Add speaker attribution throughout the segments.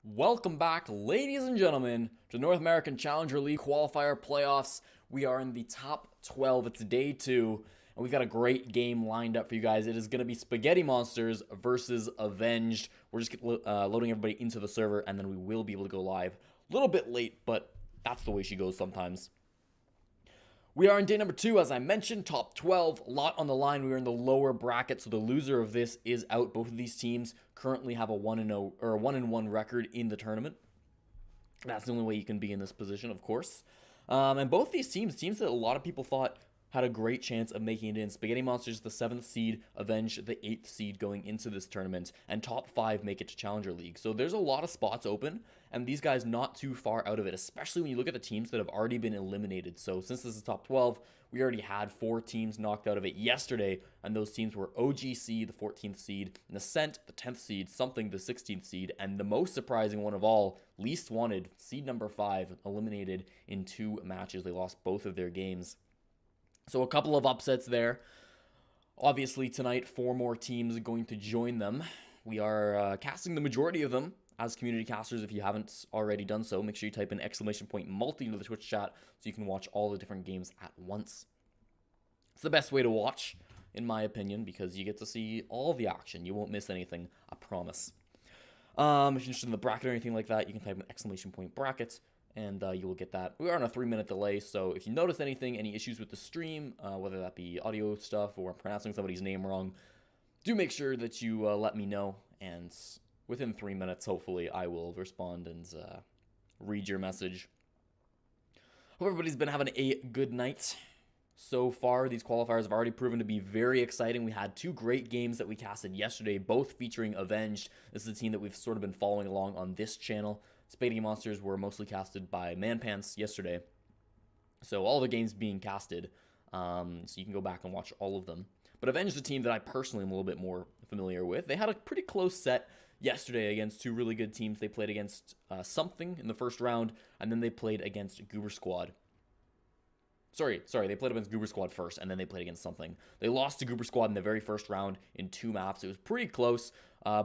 Speaker 1: Welcome back, ladies and gentlemen, to the North American Challenger League Qualifier Playoffs. We are in the top 12. It's day 2, and we've got a great game lined up for you guys. It is going to be Spaghetti Monsters versus Avenged. We're just loading everybody into the server, and then we will be able to go live. A little bit late, but that's the way she goes sometimes. We are in day number 2, as I mentioned, top 12, a lot on the line. We are in the lower bracket, so the loser of this is out. Both of these teams currently have a 1-0 or a 1-1 record in the tournament. That's the only way you can be in this position, of course. And both these teams that a lot of people thought had a great chance of making it in. Spaghetti Monsters, the 7th seed, Avenged, the 8th seed going into this tournament, and top 5 make it to Challenger League. So there's a lot of spots open, and these guys not too far out of it, especially when you look at the teams that have already been eliminated. So since this is top 12, we already had 4 teams knocked out of it yesterday, and those teams were OGC, the 14th seed, Nascent, the 10th seed, Something, the 16th seed, and the most surprising one of all, Least Wanted, seed number 5, eliminated in 2 matches. They lost both of their games. So a couple of upsets there. Obviously tonight, 4 more teams going to join them. We are casting the majority of them as community casters. If you haven't already done so, make sure you type in !multi into the Twitch chat so you can watch all the different games at once. It's the best way to watch, in my opinion, because you get to see all the action. You won't miss anything, I promise. If you're interested in the bracket or anything like that, you can type in !bracket. And you will get that. We are on a 3-minute delay, so if you notice anything, any issues with the stream, whether that be audio stuff or pronouncing somebody's name wrong, do make sure that you let me know, and within 3 minutes, hopefully, I will respond and read your message. Hope everybody's been having a good night so far. These qualifiers have already proven to be very exciting. We had 2 great games that we casted yesterday, both featuring Avenged. This is a team that we've sort of been following along on this channel. Spaghetti Monsters were mostly casted by Manpants yesterday. So all the games being casted, so you can go back and watch all of them. But Avenged is a team that I personally am a little bit more familiar with. They had a pretty close set yesterday against 2 really good teams. They played against Something in the first round, and then they played against Goober Squad. Sorry, they played against Goober Squad first, and then they played against Something. They lost to Goober Squad in the very first round in 2 maps. It was pretty close.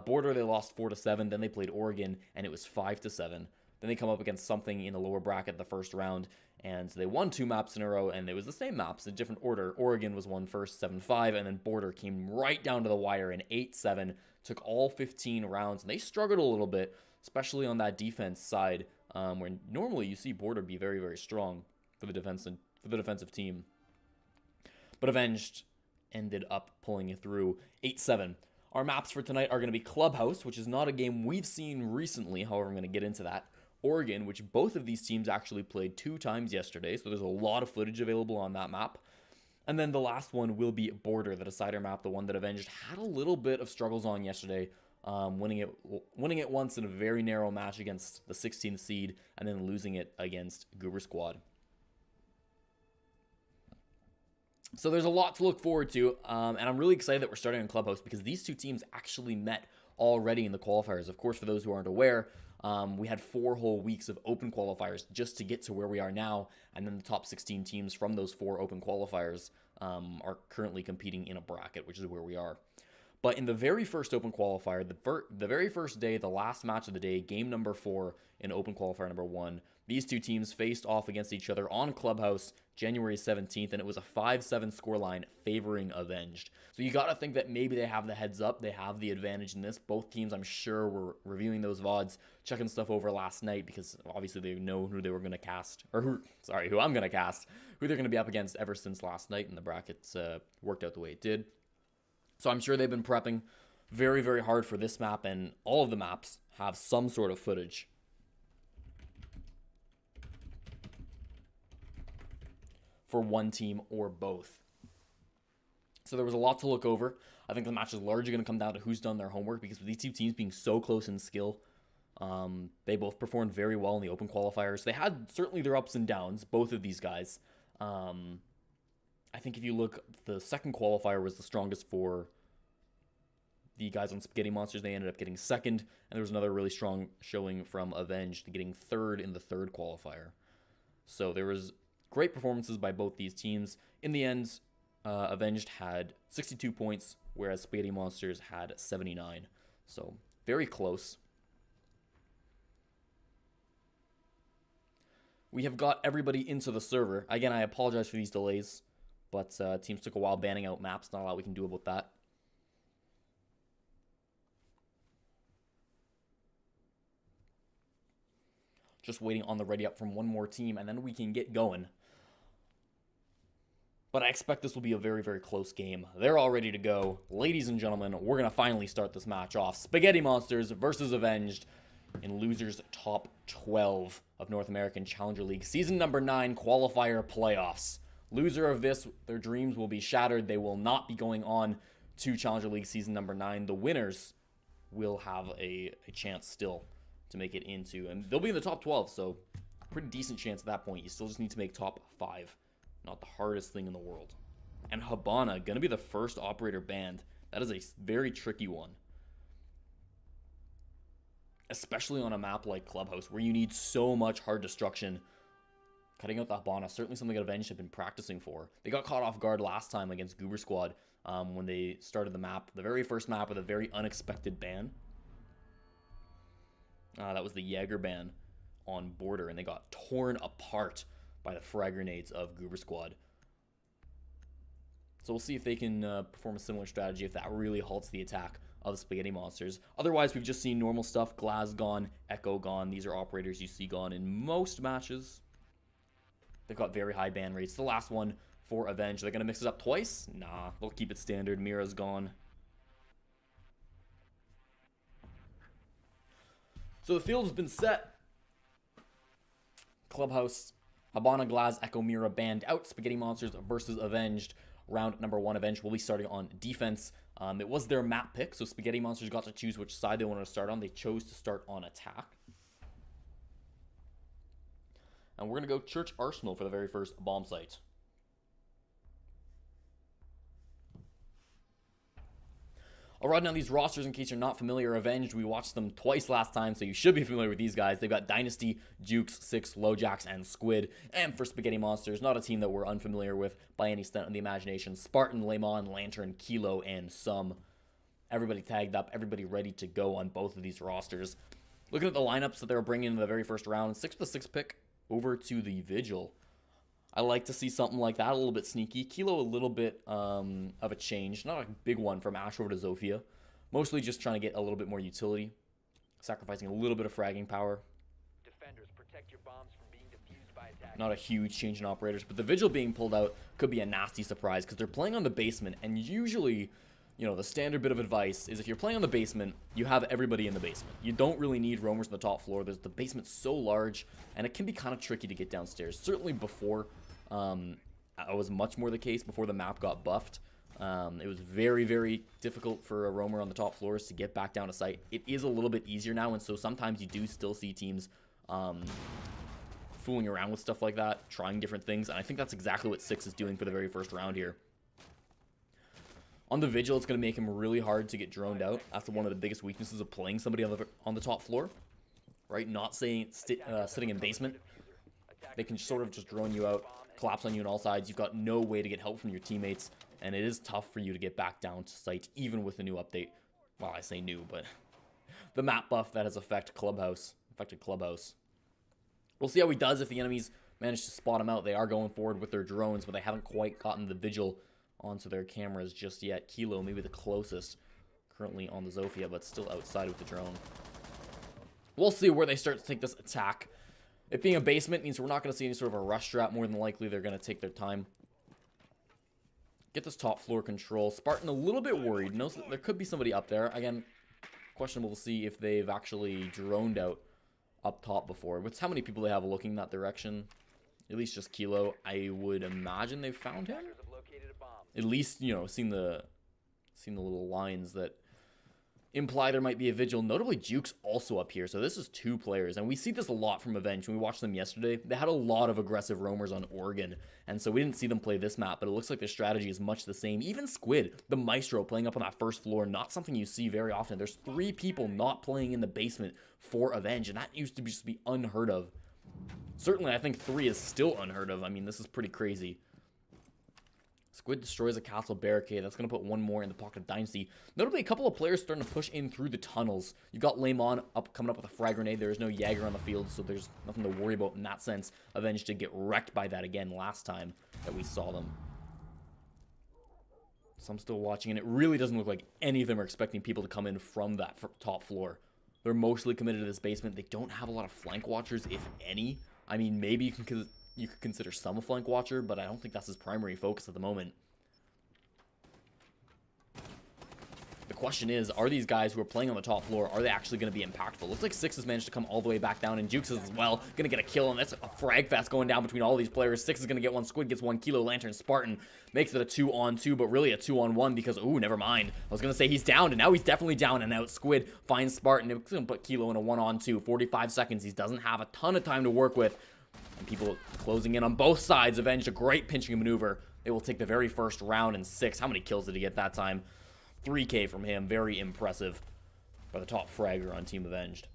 Speaker 1: Border, they lost 4-7. Then they played Oregon, and it was 5-7. Then they come up against Something in the lower bracket the first round, and they won 2 maps in a row, and it was the same maps in different order. Oregon was won first, 7-5, and then Border came right down to the wire in 8-7. Took all 15 rounds, and they struggled a little bit, especially on that defense side, where normally you see Border be very, very strong for the defensive team. But Avenged ended up pulling it through 8-7. Our maps for tonight are going to be Clubhouse, which is not a game we've seen recently. However, I'm going to get into that. Oregon, which both of these teams actually played 2 times yesterday, so there's a lot of footage available on that map. And then the last one will be Border, the decider map, the one that Avenged had a little bit of struggles on yesterday, winning it once in a very narrow match against the 16th seed, and then losing it against Goober Squad. So there's a lot to look forward to, and I'm really excited that we're starting on Clubhouse because these 2 teams actually met already in the qualifiers. Of course, for those who aren't aware, we had 4 whole weeks of open qualifiers just to get to where we are now, and then the top 16 teams from those 4 open qualifiers are currently competing in a bracket, which is where we are. But in the very first open qualifier, the very first day, the last match of the day, game number 4 in open qualifier number 1, these 2 teams faced off against each other on Clubhouse January 17th, and it was a 5-7 scoreline favoring Avenged. So you got to think that maybe they have the heads up, they have the advantage in this. Both teams, I'm sure, were reviewing those VODs, checking stuff over last night because obviously they know who they were going to cast, or who I'm going to cast, who they're going to be up against ever since last night, and the brackets worked out the way it did. So I'm sure they've been prepping very, very hard for this map, and all of the maps have some sort of footage. For one team or both. So there was a lot to look over. I think the match is largely going to come down to who's done their homework, because with these 2 teams being so close in skill, they both performed very well in the open qualifiers. They had certainly their ups and downs, both of these guys. I think if you look, the second qualifier was the strongest for the guys on Spaghetti Monsters. They ended up getting 2nd, and there was another really strong showing from Avenged, getting 3rd in the 3rd qualifier. So there was great performances by both these teams. In the end, Avenged had 62 points, whereas Spaghetti Monsters had 79. So very close. We have got everybody into the server. Again, I apologize for these delays, but teams took a while banning out maps. Not a lot we can do about that. Just waiting on the ready up from one more team, and then we can get going. But I expect this will be a very, very close game. They're all ready to go. Ladies and gentlemen, we're going to finally start this match off. Spaghetti Monsters versus Avenged in Losers Top 12 of North American Challenger League. Season number 9 qualifier playoffs. Loser of this, their dreams will be shattered. They will not be going on to Challenger League season number 9. The winners will have a chance still to make it into, and they'll be in the top 12, so pretty decent chance at that point. You still just need to make top 5. Not the hardest thing in the world. And Habana, gonna be the first operator banned. That is a very tricky one. Especially on a map like Clubhouse, where you need so much hard destruction. Cutting out the Habana, certainly something that Avenged have been practicing for. They got caught off guard last time against Goober Squad when they started the map. The very first map with a very unexpected ban. That was the Jaeger ban on Border, and they got torn apart by the frag grenades of Goober Squad. So we'll see if they can perform a similar strategy, if that really halts the attack of the Spaghetti Monsters. Otherwise, we've just seen normal stuff. Glaz gone, Echo gone. These are operators you see gone in most matches. They've got very high ban rates. The last one for Avenged. They're going to mix it up twice? Nah, they'll keep it standard. Mira's gone. So the field has been set. Clubhouse, Habana, Glaz, Echo, Mira banned out. Spaghetti Monsters versus Avenged. Round number 1, Avenged will be starting on defense. It was their map pick, so Spaghetti Monsters got to choose which side they wanted to start on. They chose to start on attack. And we're going to go Church Arsenal for the very first bomb site. I'll run down these rosters in case you're not familiar. Avenged, we watched them twice last time, so you should be familiar with these guys. They've got Dynasty, Jukes, Six, Lowjacks, and Squid. And for Spaghetti Monsters, not a team that we're unfamiliar with by any extent of the imagination. Spartan, Lemon, Lantern, Kilo, and Sum. Everybody tagged up, everybody ready to go on both of these rosters. Looking at the lineups that they were bringing in the very first round, 6+6 pick over to the Vigil. I like to see something like that, a little bit sneaky. Kilo, a little bit of a change. Not a big one from Ash over to Zofia. Mostly just trying to get a little bit more utility. Sacrificing a little bit of fragging power.
Speaker 2: Defenders, protect your bombs from being defused by attack.
Speaker 1: Not a huge change in operators, but the Vigil being pulled out could be a nasty surprise because they're playing on the basement, and usually, you know, the standard bit of advice is if you're playing on the basement, you have everybody in the basement. You don't really need roamers on the top floor. The basement's so large, and it can be kind of tricky to get downstairs. Certainly before, it was much more the case before the map got buffed. It was very, very difficult for a roamer on the top floors to get back down to site. It is a little bit easier now, and so sometimes you do still see teams fooling around with stuff like that, trying different things, and I think that's exactly what Six is doing for the very first round here. On the Vigil, it's going to make him really hard to get droned out. That's one of the biggest weaknesses of playing somebody on the top floor, right? Not sitting in basement. They can sort of just drone you out, collapse on you on all sides. You've got no way to get help from your teammates, and it is tough for you to get back down to site, even with the new update. Well, I say new, but the map buff that has affected Clubhouse. We'll see how he does if the enemies manage to spot him out. They are going forward with their drones, but they haven't quite gotten the Vigil onto their cameras just yet. Kilo, maybe the closest currently on the Zofia, but still outside with the drone. We'll see where they start to take this attack. It being a basement means we're not going to see any sort of a rush strat. More than likely, they're going to take their time. Get this top floor control. Spartan a little bit worried. Knows that there could be somebody up there. Again, questionable to see if they've actually droned out up top before. What's how many people they have looking that direction? At least just Kilo. I would imagine they've found him. At least, you know, seen the little lines that imply there might be a Vigil. Notably, Juke's also up here. So this is 2 players. And we see this a lot from Avenged. When we watched them yesterday, they had a lot of aggressive roamers on Oregon. And so we didn't see them play this map. But it looks like their strategy is much the same. Even Squid, the Maestro, playing up on that first floor. Not something you see very often. There's 3 people not playing in the basement for Avenged. And that used to just be unheard of. Certainly, I think 3 is still unheard of. I mean, this is pretty crazy. Squid destroys a castle barricade. That's going to put one more in the pocket of Dynasty. Notably, a couple of players starting to push in through the tunnels. You got Lamon up, coming up with a frag grenade. There is no Jaeger on the field, so there's nothing to worry about in that sense. Avenged did get wrecked by that again last time that we saw them. So I'm still watching, and it really doesn't look like any of them are expecting people to come in from that top floor. They're mostly committed to this basement. They don't have a lot of flank watchers, if any. I mean, maybe you could consider some a flank watcher, but I don't think that's his primary focus at the moment. The question is, are these guys who are playing on the top floor, are they actually going to be impactful? Looks like Six has managed to come all the way back down, and Jukes is as well going to get a kill, and that's a frag fest going down between all these players. Six is going to get one, Squid gets one, Kilo, Lantern, Spartan makes it a 2-on-2, but really a 2-on-1 because, ooh, never mind. I was going to say he's down, and now he's definitely down and out. Squid finds Spartan, it's going to put Kilo in a 1-on-2, 45 seconds. He doesn't have a ton of time to work with, and people closing in on both sides. Avenged, a great pinching maneuver. It will take the very first round in 6. How many kills did he get that time? 3K from him. Very impressive by the top fragger on Team Avenged.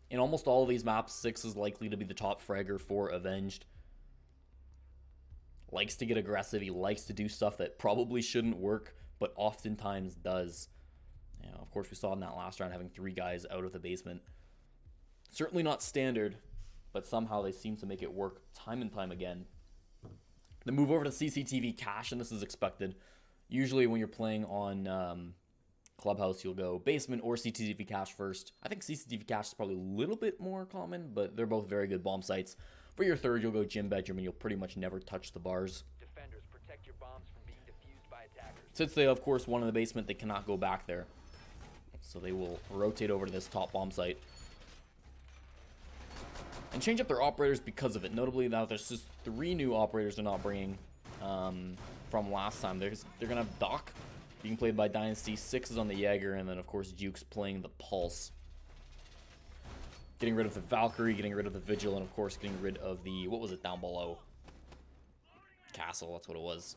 Speaker 1: In almost all of these maps, 6 is likely to be the top fragger for Avenged. Likes to get aggressive. He likes to do stuff that probably shouldn't work, but oftentimes does. You know, of course, we saw in that last round having 3 guys out of the basement. Certainly not standard, but somehow they seem to make it work time and time again. The move over to CCTV cache, and this is expected. Usually when you're playing on Clubhouse, you'll go basement or CCTV cache first. I think CCTV cache is probably a little bit more common, but they're both very good bomb sites. For your third, you'll go gym bedroom, and you'll pretty much never touch the bars.
Speaker 2: Defenders, protect your bombs from being defused by attackers.
Speaker 1: Since they, of course, won in the basement, they cannot go back there. So they will rotate over to this top bomb site and change up their operators because of it. Notably, now there's just 3 new operators they're not bringing from last time. They're going to have Doc being played by Dynasty. 6 is on the Jaeger, and then, of course, Jukes playing the Pulse. Getting rid of the Valkyrie, getting rid of the Vigil, and, of course, getting rid of the, what was it down below? Castle, that's what it was.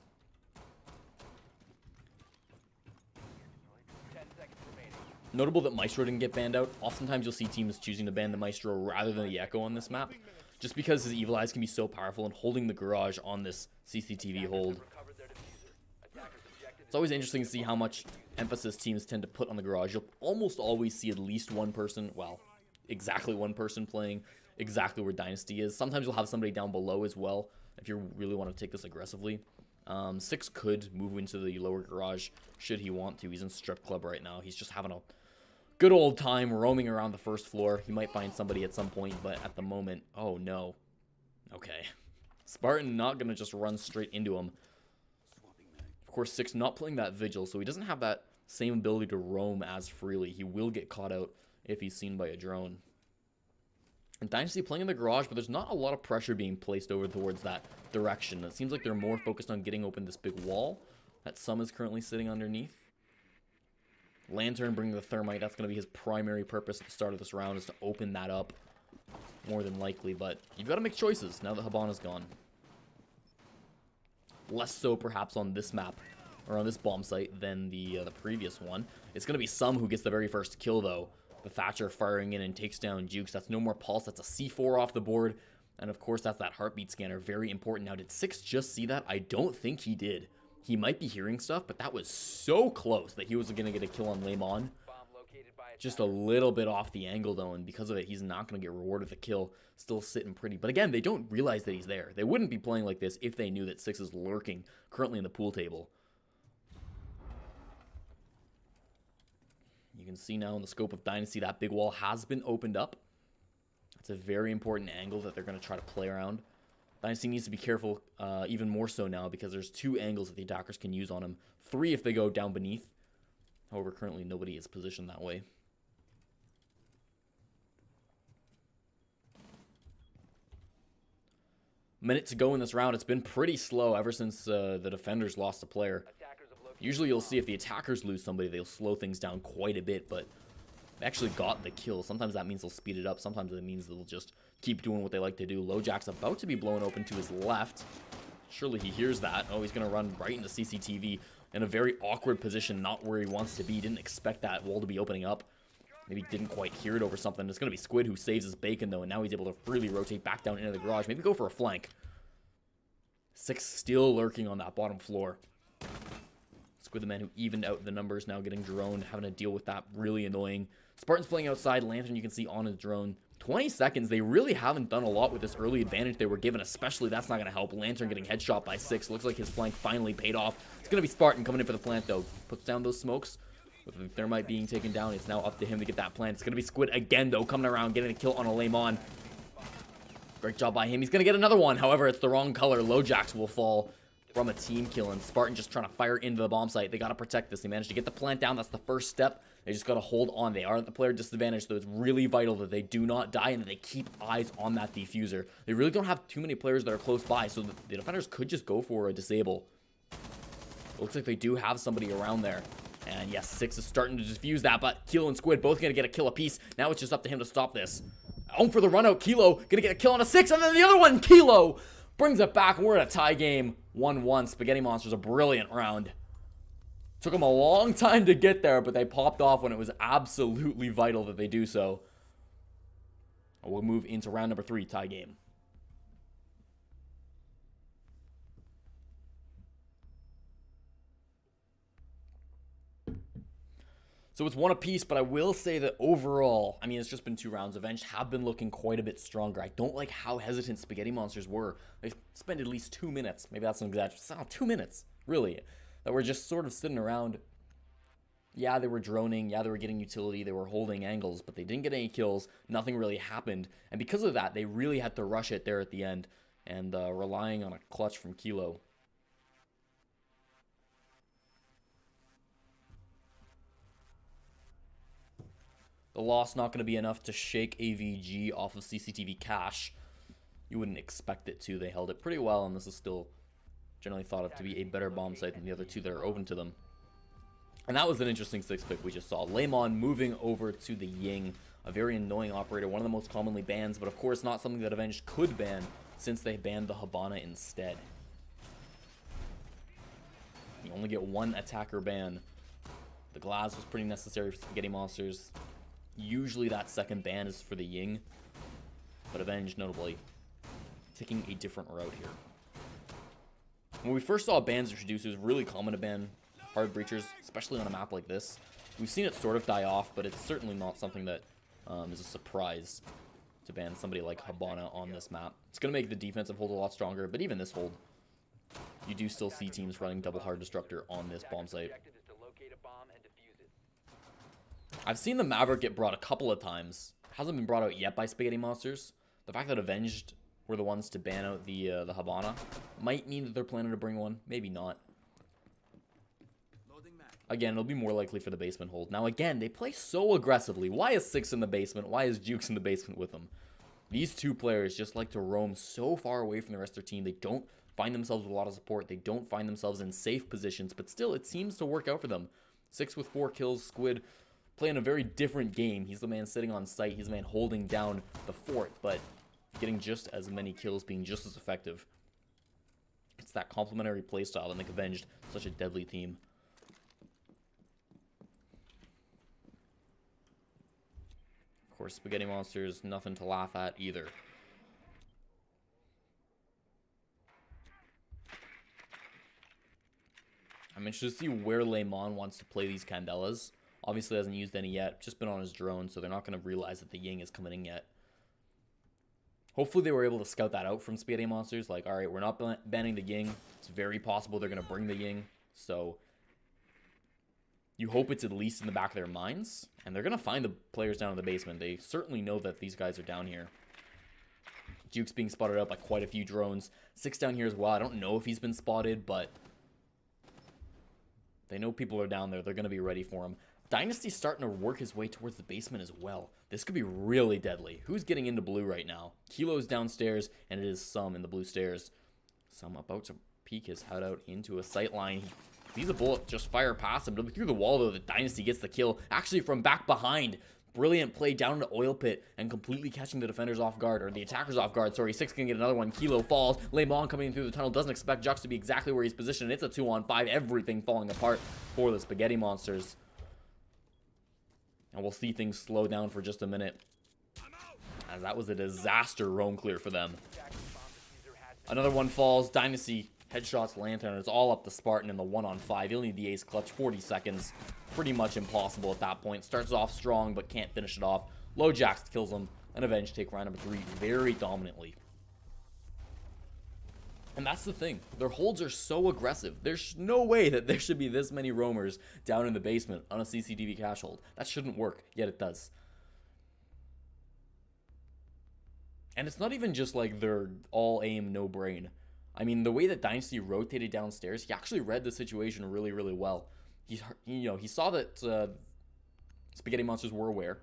Speaker 2: 10 seconds remaining.
Speaker 1: Notable that Maestro didn't get banned out. Oftentimes you'll see teams choosing to ban the Maestro rather than the Echo on this map, just because his Evil Eyes can be so powerful, and holding the garage on this CCTV hold.
Speaker 2: Recovered their diffuser. Attackers objective
Speaker 1: It's always interesting to see how much emphasis teams tend to put on the garage. You'll almost always see at least one person, well, exactly one person playing exactly where Dynasty is. Sometimes you'll have somebody down below as well if you really want to take this aggressively. 6 could move into the lower garage should he want to. He's in strip club right now. He's just having a good old time roaming around the first floor. He might find somebody at some point, but at the moment, oh no. Okay. Spartan not going to just run straight into him. Of course, 6 not playing that Vigil, so he doesn't have that same ability to roam as freely. He will get caught out if he's seen by a drone. And Dynasty playing in the garage, but there's not a lot of pressure being placed over towards that direction. It seems like they're more focused on getting open this big wall that Sum is currently sitting underneath. Lantern bringing the Thermite, that's going to be his primary purpose at the start of this round, is to open that up, more than likely. But you've got to make choices now that Habana's gone. Less so perhaps on this map, or on this bomb site, than the previous one. It's going to be Sum who gets the very first kill, though. The Thatcher firing in and takes down Jukes. That's no more Pulse. That's a C4 off the board. And of course, that's that heartbeat scanner. Very important. Now, did 6 just see that? I don't think he did. He might be hearing stuff, but that was so close that he was going to get a kill on Lamon.
Speaker 2: bomb located by
Speaker 1: Just a little bit off the angle, though, and because of it, he's not going to get rewarded with a kill. Still sitting pretty. But again, they don't realize that he's there. They wouldn't be playing like this if they knew that 6 is lurking currently in the pool table. You can see now in the scope of Dynasty that big wall has been opened up. That's a very important angle that they're going to try to play around. Dynasty needs to be careful even more so now because there's 2 angles that the attackers can use on him. 3 if they go down beneath. However, currently nobody is positioned that way. Minute to go in this round. It's been pretty slow ever since the defenders lost a player.
Speaker 2: attackers have located
Speaker 1: Usually you'll see if the attackers lose somebody, they'll slow things down quite a bit, but they actually got the kill. Sometimes that means they'll speed it up. Sometimes it means they'll just keep doing what they like to do. LoJack's about to be blown open to his left. Surely he hears that. Oh, he's going to run right into CCTV in a very awkward position, not where he wants to be. Didn't expect that wall to be opening up. Maybe didn't quite hear it over something. It's going to be Squid who saves his bacon, though, and now he's able to freely rotate back down into the garage. Maybe go for a flank. Six still lurking on that bottom floor. Squid, the man who evened out the numbers, now getting droned, having to deal with that. Really annoying. Spartan's playing outside. Lantern, you can see on his drone. 20 seconds. They really haven't done a lot with this early advantage they were given, especially that's not going to help. Lantern getting headshot by Six. Looks like his flank finally paid off. It's going to be Spartan coming in for the plant, though. Puts down those smokes. With the thermite being taken down, it's now up to him to get that plant. It's going to be Squid again, though, coming around, getting a kill on a Lemon. Great job by him. He's going to get another one. However, it's the wrong color. Lojacks will fall from a team kill, and Spartan just trying to fire into the bomb site. They got to protect this. They managed to get the plant down. That's the first step. They just got to hold on. They are at the player disadvantage, so it's really vital that they do not die and that they keep eyes on that diffuser. They really don't have too many players that are close by, so the defenders could just go for a disable. It looks like they do have somebody around there. And yes, Six is starting to defuse that, but Kilo and Squid both going to get a kill apiece. Now it's just up to him to stop this. Home for the run out. Kilo going to get a kill on a Six, and then the other one, Kilo, brings it back. We're at a tie game. 1-1. Spaghetti Monsters, a brilliant round. Took them a long time to get there, but they popped off when it was absolutely vital that they do so. We'll move into round number 3, tie game. So it's one apiece, but I will say that overall, I mean, it's just been 2 rounds. Avenged have been looking quite a bit stronger. I don't like how hesitant Spaghetti Monsters were. They spent at least 2 minutes. Maybe that's an exaggeration. It's 2 minutes, really. That were just sort of sitting around. Yeah, they were droning. Yeah, they were getting utility. They were holding angles, but they didn't get any kills. Nothing really happened. And because of that, they really had to rush it there at the end and relying on a clutch from Kilo. The loss not going to be enough to shake AVG off of CCTV cache. You wouldn't expect it to. They held it pretty well, and this is still generally thought of to be a better bomb site than the other 2 that are open to them. And that was an interesting 6 pick we just saw. Lemon moving over to the Ying, a very annoying operator, one of the most commonly banned, but of course not something that Avenged could ban since they banned the Habana instead. You only get 1 attacker ban. The glass was pretty necessary for Spaghetti Monsters. Usually that second ban is for the Ying, but Avenged notably taking a different route here. When we first saw bans introduced, it was really common to ban hard breachers, especially on a map like this. We've seen it sort of die off, but it's certainly not something that is a surprise to ban somebody like Habana on this map. It's going to make the defensive hold a lot stronger, but even this hold, you do still see teams running double hard destructor on this bomb site. I've seen the Maverick get brought a couple of times. Hasn't been brought out yet by Spaghetti Monsters. The fact that Avenged were the ones to ban out the Habana might mean that they're planning to bring one. Maybe not. Again, it'll be more likely for the basement hold. Now, again, they play so aggressively. Why is Six in the basement? Why is Jukes in the basement with them? These 2 players just like to roam so far away from the rest of their team. They don't find themselves with a lot of support. They don't find themselves in safe positions. But still, it seems to work out for them. 6 with 4 kills. Squid playing a very different game. He's the man sitting on site. He's the man holding down the fort, but getting just as many kills, being just as effective. It's that complementary playstyle that make Avenged such a deadly team. Of course, Spaghetti Monsters, nothing to laugh at either. I'm interested to see where Lemon wants to play these Candelas. Obviously hasn't used any yet, just been on his drone, so they're not going to realize that the Ying is coming in yet. Hopefully they were able to scout that out from Spaghetti Monsters, like, alright, we're not banning the Ying. It's very possible they're going to bring the Ying, so you hope it's at least in the back of their minds, and they're going to find the players down in the basement. They certainly know that these guys are down here. Duke's being spotted out by quite a few drones. 6 down here as well. I don't know if he's been spotted, but they know people are down there. They're going to be ready for him. Dynasty's starting to work his way towards the basement as well. This could be really deadly. Who's getting into blue right now? Kilo's downstairs, and it is Sum in the blue stairs. Sum about to peek his head out into a sight line. He sees a bullet just fire past him. Through the wall, though, the Dynasty gets the kill. Actually, from back behind. Brilliant play down into oil pit and completely catching the defenders off guard, or the attackers off guard. Sorry, Six can get another one. Kilo falls. Lemon coming through the tunnel. Doesn't expect Jux to be exactly where he's positioned. It's a 2-on-5. Everything falling apart for the Spaghetti Monsters. And we'll see things slow down for just a minute, as that was a disaster roam clear for them. Another one falls. Dynasty headshots Lantern. It's all up to Spartan in the 1-on-5. He'll need the ace clutch. 40 seconds. Pretty much impossible at that point. Starts off strong, but can't finish it off. Low Jax kills him. And Avenged take round number 3 very dominantly. And that's the thing. Their holds are so aggressive. There's no way that there should be this many roamers down in the basement on a CCTV cash hold. That shouldn't work, yet it does. And it's not even just like they're all aim, no brain. I mean, the way that Dynasty rotated downstairs, he actually read the situation really, really well. He saw that Spaghetti Monsters were aware.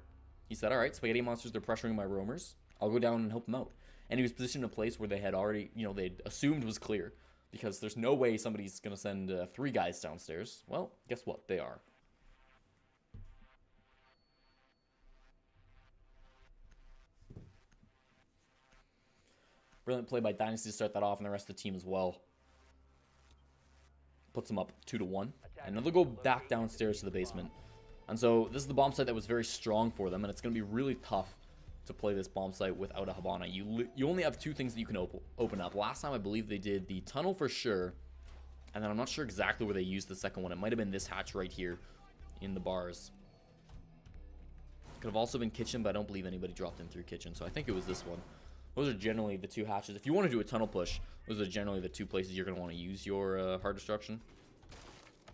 Speaker 1: He said, all right, Spaghetti Monsters, they're pressuring my roamers. I'll go down and help them out. And he was positioned in a place where they had already, they'd assumed was clear. Because there's no way somebody's going to send 3 guys downstairs. Well, guess what? They are. Brilliant play by Dynasty to start that off, and the rest of the team as well. Puts them up 2-1. And now they'll go back downstairs to the basement. And so this is the bomb site that was very strong for them, and it's going to be really tough to play this bomb site without a Habana. You only have 2 things that you can open up. Last time I believe they did the tunnel for sure, and then I'm not sure exactly where they used the second one. It might have been this hatch right here in the bars. Could have also been kitchen, but I don't believe anybody dropped in through kitchen, so I think it was this one. Those are generally the 2 hatches. If you want to do a tunnel push, those are generally the 2 places you're going to want to use your hard destruction.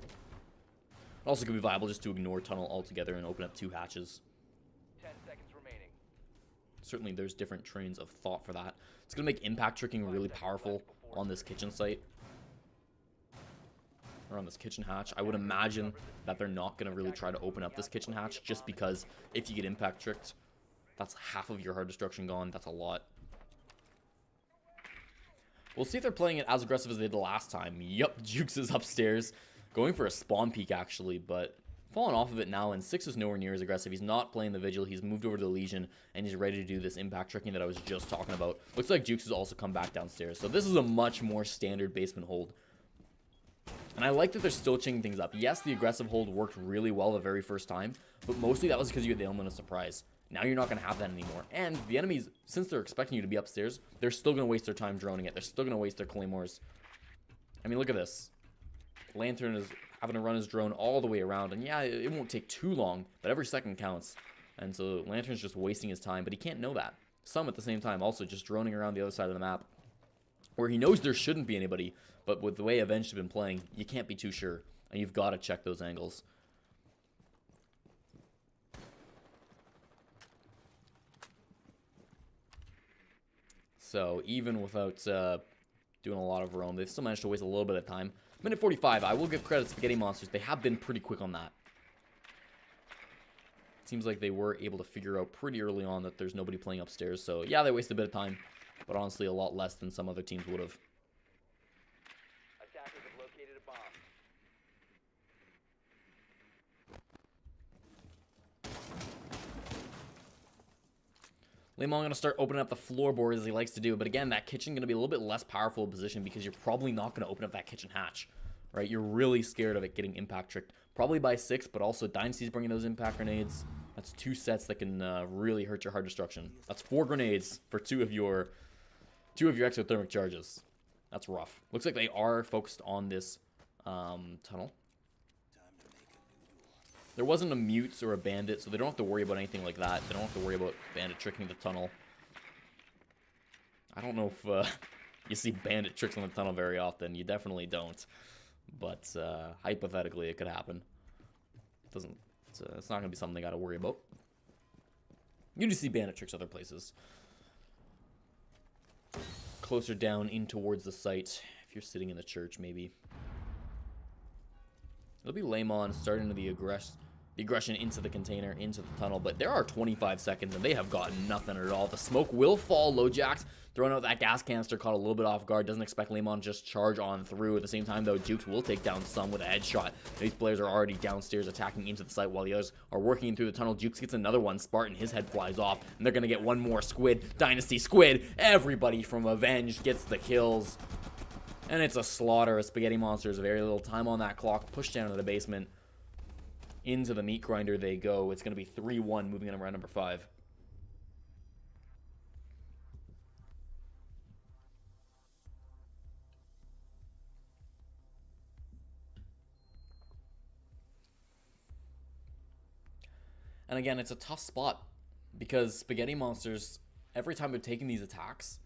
Speaker 1: It also could be viable just to ignore tunnel altogether and open up 2 hatches.
Speaker 2: 10 seconds remaining.
Speaker 1: Certainly there's different trains of thought for that. It's going to make impact tricking really powerful on this kitchen site. Or on this kitchen hatch. I would imagine that they're not going to really try to open up this kitchen hatch, just because if you get impact tricked, that's half of your hard destruction gone. That's a lot. We'll see if they're playing it as aggressive as they did last time. Yup, Jukes is upstairs. Going for a spawn peek, actually, but falling off of it now, and Six is nowhere near as aggressive. He's not playing the Vigil. He's moved over to the Legion, and he's ready to do this impact tricking that I was just talking about. Looks like Jukes has also come back downstairs. So this is a much more standard basement hold. And I like that they're still changing things up. Yes, the aggressive hold worked really well the very first time, but mostly that was because you had the element of surprise. Now you're not going to have that anymore. And the enemies, since they're expecting you to be upstairs, they're still going to waste their time droning it. They're still going to waste their claymores. I mean, look at this. Lantern is having to run his drone all the way around. And yeah, it won't take too long, but every second counts. And so Lantern's just wasting his time, but he can't know that. Some at the same time also just droning around the other side of the map, where he knows there shouldn't be anybody, but with the way Avenged have been playing, you can't be too sure. And you've got to check those angles. So even without doing a lot of roam, they've still managed to waste a little bit of time. Minute 45, I will give credit to Spaghetti Monsters. They have been pretty quick on that. Seems like they were able to figure out pretty early on that there's nobody playing upstairs. So yeah, they wasted a bit of time, but honestly a lot less than some other teams would have.
Speaker 2: Attackers have located a bomb.
Speaker 1: Lemon going to start opening up the floorboard as he likes to do. But again, that kitchen going to be a little bit less powerful a position because you're probably not going to open up that kitchen hatch, right? You're really scared of it getting impact tricked. Probably by 6, but also Dynasty's bringing those impact grenades. That's 2 sets that can really hurt your hard destruction. That's 4 grenades for 2 of your exothermic charges. That's rough. Looks like they are focused on this tunnel. There wasn't a mutes or a bandit, so they don't have to worry about anything like that. They don't have to worry about bandit tricking the tunnel. I don't know if you see bandit tricks on the tunnel very often. You definitely don't. But hypothetically, it could happen. It's not going to be something they got to worry about. You do see bandit tricks other places. Closer down in towards the site. If you're sitting in the church, maybe. It'll be Lemon starting to the the aggression into the container, into the tunnel, but there are 25 seconds and they have gotten nothing at all. The smoke will fall. LoJax throwing out that gas canister, caught a little bit off guard, doesn't expect Lemon to just charge on through. At the same time though, Jukes will take down some with a headshot. These players are already downstairs attacking into the site while the others are working through the tunnel. Jukes gets another one. Spartan, his head flies off, and they're gonna get one more. Squid, Dynasty, Squid, everybody from Avenged gets the kills. And it's a slaughter of Spaghetti Monsters. Very little time on that clock. Pushed down to the basement. Into the meat grinder they go. It's going to be 3-1 moving in round number 5. And again, it's a tough spot because Spaghetti Monsters, every time they're taking these attacks,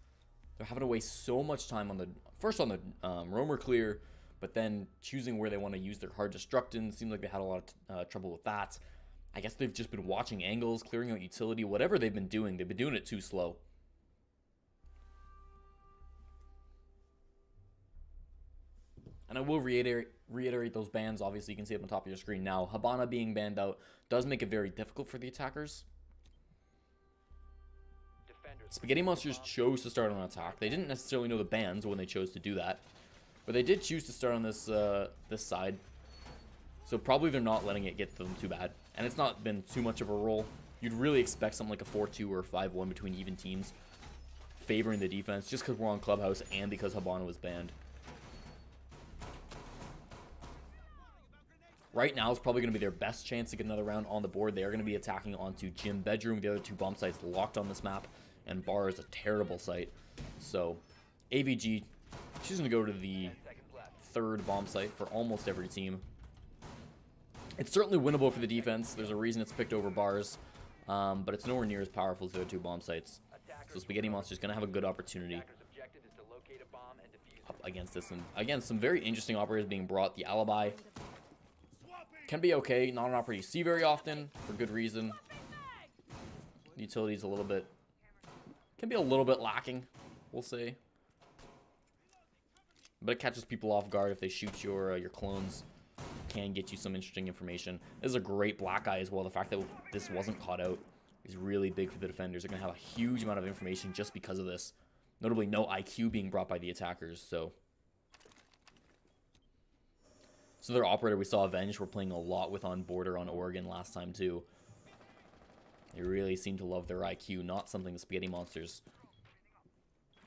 Speaker 1: they're having to waste so much time on the roamer clear, but then choosing where they want to use their hard destructin. Seems like they had a lot of trouble with that. I guess they've just been watching angles, clearing out utility, whatever they've been doing it too slow. And I will reiterate those bans. Obviously, you can see it on top of your screen now. Habana being banned out does make it very difficult for the attackers. Spaghetti Monsters chose to start on an attack. They didn't necessarily know the bans when they chose to do that, but they did choose to start on this this side. So probably they're not letting it get to them too bad, and it's not been too much of a roll. You'd really expect something like a 4-2 or a 5-1 between even teams, favoring the defense just because we're on Clubhouse and because Habana was banned. Right now is probably going to be their best chance to get another round on the board. They are going to be attacking onto Gym Bedroom. The other two bomb sites locked on this map, and Bar is a terrible site. So AVG choosing to go to the third bomb site for almost every team. It's certainly winnable for the defense. There's a reason it's picked over Bars, but it's nowhere near as powerful as the other two bomb sites. So Spaghetti Monster's going to have a good opportunity up against this. And again, some very interesting operators being brought. The Alibi can be okay. Not an operator you see very often for good reason. The utility's a little bit, can be a little bit lacking, we'll say. But it catches people off guard if they shoot your clones. Can get you some interesting information. This is a great black eye as well. The fact that this wasn't caught out is really big for the defenders. They're going to have a huge amount of information just because of this. Notably, no IQ being brought by the attackers. So their operator we saw, Avenged, we're playing a lot with on border on Oregon last time too. They really seem to love their IQ, not something the Spaghetti Monsters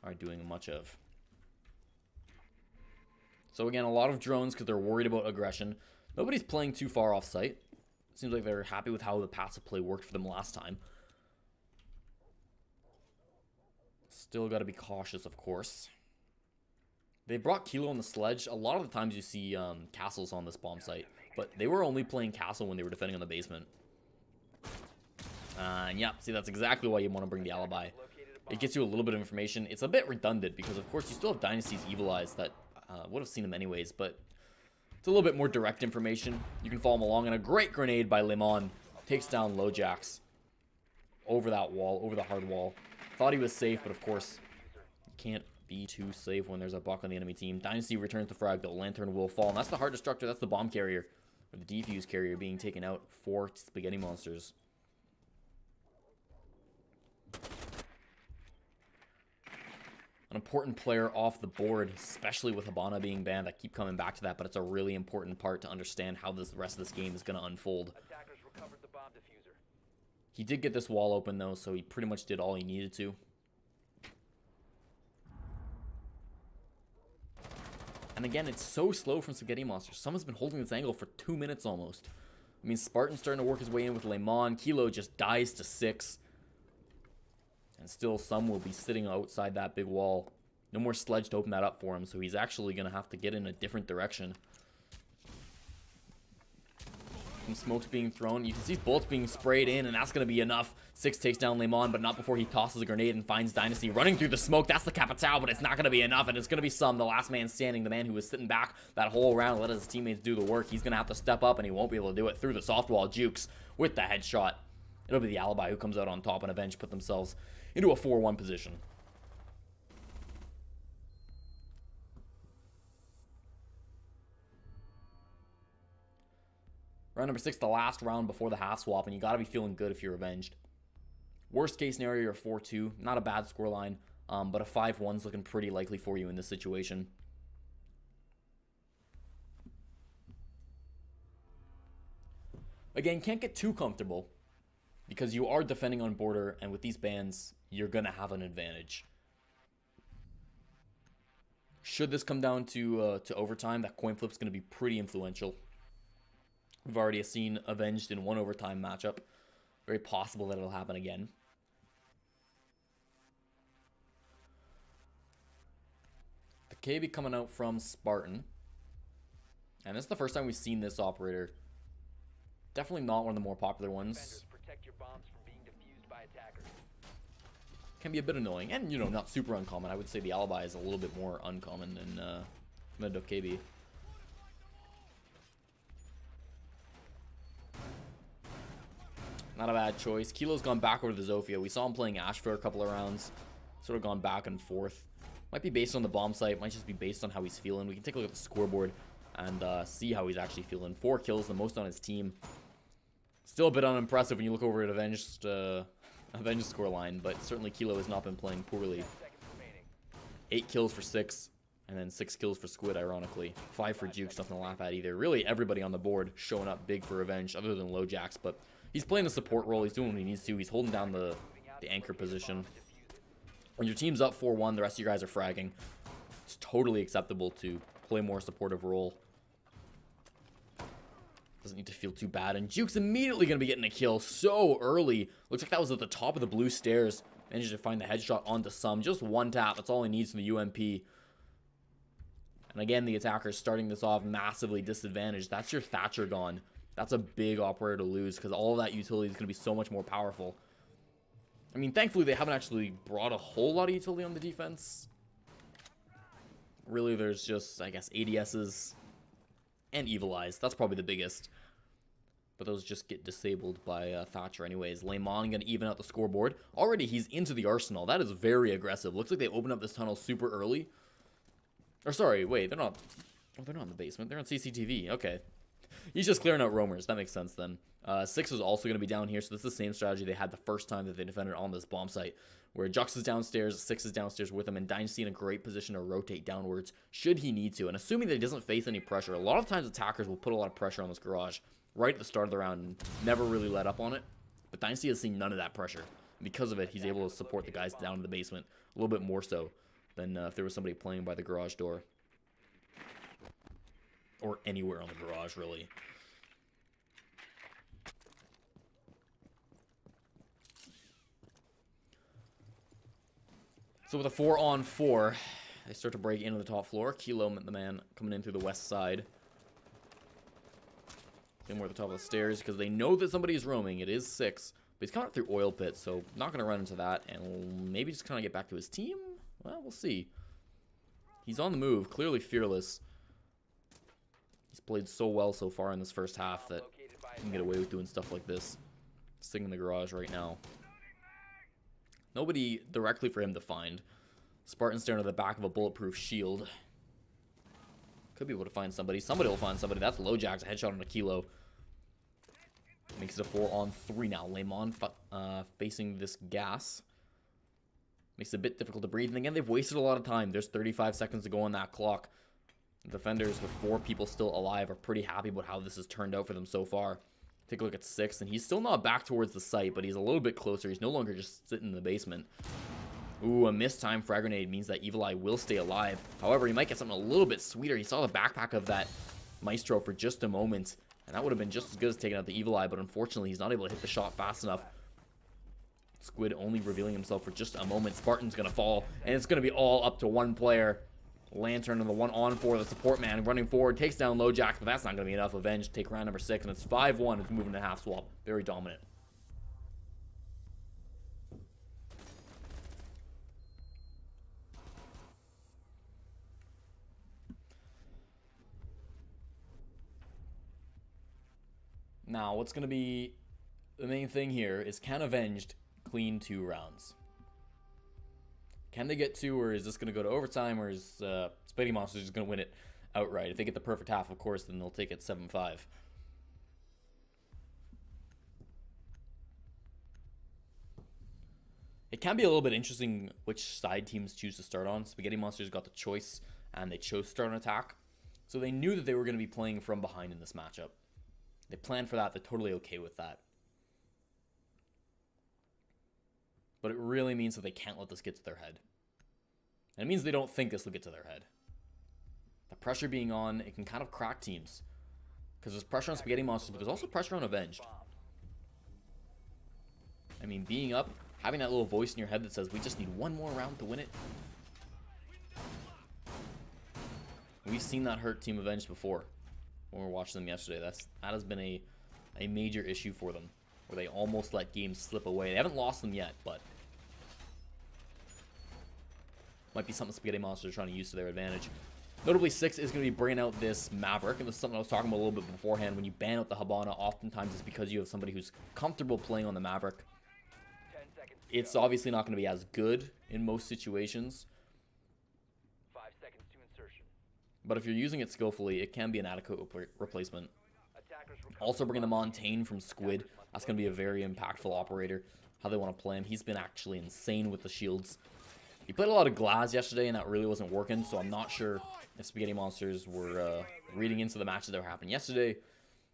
Speaker 1: are doing much of. So again, a lot of drones because they're worried about aggression. Nobody's playing too far off site. Seems like they're happy with how the passive play worked for them last time. Still got to be cautious, of course. They brought Kilo on the sledge. A lot of the times you see castles on this bomb site, but they were only playing castle when they were defending on the basement. And yeah, see, that's exactly why you want to bring the Alibi. It gets you a little bit of information. It's a bit redundant because, of course, you still have Dynasty's Evil Eyes that would have seen them anyways, but it's a little bit more direct information. You can follow them along, and a great grenade by Lemon takes down LoJax over that wall, over the hard wall. Thought he was safe, but of course, you can't be too safe when there's a buck on the enemy team. Dynasty returns the frag. The Lantern will fall, and that's the hard destructor. That's the bomb carrier, or the defuse carrier being taken out for Spaghetti Monsters. An important player off the board, especially with Habana being banned. I keep coming back to that, but it's a really important part to understand how the rest of this game is going to unfold. He did get this wall open, though, so he pretty much did all he needed to. And again, it's so slow from Spaghetti Monsters. Someone's been holding this angle for 2 minutes almost. I mean, Spartan's starting to work his way in with Lemon. Kilo just dies to 6. And still, some will be sitting outside that big wall. No more sledge to open that up for him, so he's actually going to have to get in a different direction. Some smoke's being thrown. You can see bullets being sprayed in, and that's going to be enough. 6 takes down Lemon, but not before he tosses a grenade and finds Dynasty running through the smoke. That's the Capitao, but it's not going to be enough, and it's going to be some. The last man standing, the man who was sitting back that whole round, let his teammates do the work. He's going to have to step up, and he won't be able to do it through the soft wall. Jukes with the headshot. It'll be the Alibi who comes out on top, and Avenged put themselves into a 4-1 position. Round number 6, the last round before the half swap, and you got to be feeling good if you're Avenged. Worst case scenario, you're 4-2. Not a bad scoreline, but a 5-1 is looking pretty likely for you in this situation. Again, can't get too comfortable because you are defending on border, and with these bans, you're going to have an advantage. Should this come down to overtime, that coin flip's going to be pretty influential. We've already seen Avenged in one overtime matchup. Very possible that it'll happen again. The KB coming out from Spartan. And this is the first time we've seen this operator. Definitely not one of the more popular ones.
Speaker 2: Protect your bombs from being defused by attackers.
Speaker 1: Can be a bit annoying. And, you know, not super uncommon. I would say the alibi is a little bit more uncommon than mid of KB. Not a bad choice. Kilo's gone back over to the Zofia. We saw him playing Ash for a couple of rounds. Sort of gone back and forth. Might be based on the bomb site. Might just be based on how he's feeling. We can take a look at the scoreboard and see how he's actually feeling. 4 kills, the most on his team. Still a bit unimpressive when you look over at Avenged scoreline, but certainly Kilo has not been playing poorly. 8 kills for 6, and then 6 kills for Squid, ironically. 5 for Jukes, nothing to laugh at either. Really, everybody on the board showing up big for Avenged, other than Lojax, but he's playing the support role. He's doing what he needs to. He's holding down the anchor position. When your team's up 4-1, the rest of you guys are fragging. It's totally acceptable to play more supportive role. Doesn't need to feel too bad. And Juke's immediately going to be getting a kill so early. Looks like that was at the top of the blue stairs. Managed to find the headshot onto some. Just one tap. That's all he needs from the UMP. And again, the attacker's starting this off massively disadvantaged. That's your Thatcher gone. That's a big operator to lose because all of that utility is going to be so much more powerful. I mean, thankfully, they haven't actually brought a whole lot of utility on the defense. Really, there's just, I guess, ADSs and Evil Eyes. That's probably the biggest. But those just get disabled by Thatcher anyways. Lemon going to even out the scoreboard. Already, he's into the arsenal. That is very aggressive. Looks like they opened up this tunnel super early. Or sorry, wait, they're not... Oh, they're not in the basement. They're on CCTV. Okay. He's just clearing out roamers. That makes sense then. 6 is also going to be down here, so this is the same strategy they had the first time that they defended on this bomb site, where Jux is downstairs, 6 is downstairs with him, and Dynasty in a great position to rotate downwards should he need to. And assuming that he doesn't face any pressure, a lot of times attackers will put a lot of pressure on this garage right at the start of the round and never really let up on it. But Dynasty has seen none of that pressure. Because of it, he's able to support the guys down in the basement a little bit more so than if there was somebody playing by the garage door. Or anywhere on the garage, really. So with a 4-on-4, they start to break into the top floor. Kilo, the man, coming in through the west side. Then we're at the top of the stairs because they know that somebody is roaming. It is 6, but he's coming up through oil pit, so not going to run into that. And maybe just kind of get back to his team? Well, we'll see. He's on the move, clearly fearless. He's played so well so far in this first half that he can get away with doing stuff like this. Sitting in the garage right now. Nobody directly for him to find. Spartan staring at the back of a bulletproof shield. Could be able to find somebody. Somebody will find somebody. That's Lojax, a headshot on a Kilo. Makes it a 4-on-3 now. Lemon facing this gas. Makes it a bit difficult to breathe. And again, they've wasted a lot of time. There's 35 seconds to go on that clock. Defenders with 4 people still alive are pretty happy about how this has turned out for them so far. Take a look at 6, and he's still not back towards the site, but he's a little bit closer. He's no longer just sitting in the basement. Ooh, a missed time frag grenade means that Evil Eye will stay alive. However, he might get something a little bit sweeter. He saw the backpack of that Maestro for just a moment, and that would have been just as good as taking out the Evil Eye, but unfortunately, he's not able to hit the shot fast enough. Squid only revealing himself for just a moment. Spartan's going to fall, and it's going to be all up to one player. Lantern and the 1-on-4, the support man running forward, takes down Lojax, but that's not going to be enough. Avenged take round number 6, and it's 5-1. It's moving to half swap. Very dominant. Now, what's going to be the main thing here is, can Avenged clean 2 rounds? Can they get 2, or is this going to go to overtime, or is Spaghetti Monsters just going to win it outright? If they get the perfect half, of course, then they'll take it 7-5. It can be a little bit interesting which side teams choose to start on. Spaghetti Monsters got the choice, and they chose to start on attack. So they knew that they were going to be playing from behind in this matchup. They planned for that. They're totally okay with that. But it really means that they can't let this get to their head. And it means they don't think this will get to their head. The pressure being on, it can kind of crack teams. Because there's pressure on Spaghetti Monsters, but there's also pressure on Avenged. I mean, being up, having that little voice in your head that says, we just need one more round to win it. We've seen that hurt Team Avenged before when we were watching them yesterday. That has been a major issue for them, where they almost let games slip away. They haven't lost them yet, but might be something Spaghetti Monsters are trying to use to their advantage. Notably, 6 is going to be bringing out this Maverick, and this is something I was talking about a little bit beforehand. When you ban out the Habana, oftentimes it's because you have somebody who's comfortable playing on the Maverick. It's obviously not going to be as good in most situations.
Speaker 2: 5 seconds to insertion.
Speaker 1: But if you're using it skillfully, it can be an adequate replacement. Also bringing the Montaigne from Squid. That's going to be a very impactful operator. How they want to play him. He's been actually insane with the shields. He played a lot of Glass yesterday, and that really wasn't working, so I'm not sure if Spaghetti Monsters were reading into the matches that were happening yesterday.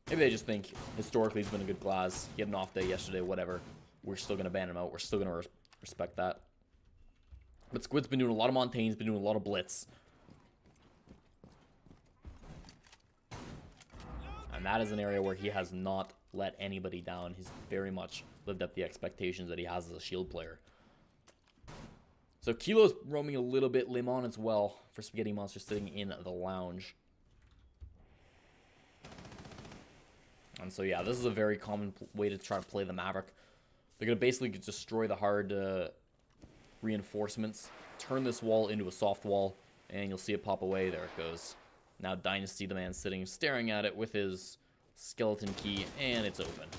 Speaker 1: Maybe they just think, historically, he's been a good Glass. He had an off day yesterday, whatever. We're still going to ban him out. We're still going to respect that. But Squid's been doing a lot of Montaignes, been doing a lot of Blitz. And that is an area where he has not let anybody down. He's very much lived up the expectations that he has as a shield player. So Kilo's roaming a little bit. Lemon as well for Spaghetti Monster sitting in the lounge. And so yeah, this is a very common way to try to play the Maverick. They're going to basically destroy the hard reinforcements, turn this wall into a soft wall, and you'll see it pop away. There it goes. Now Dynasty, the man sitting, staring at it with his skeleton key, and it's open.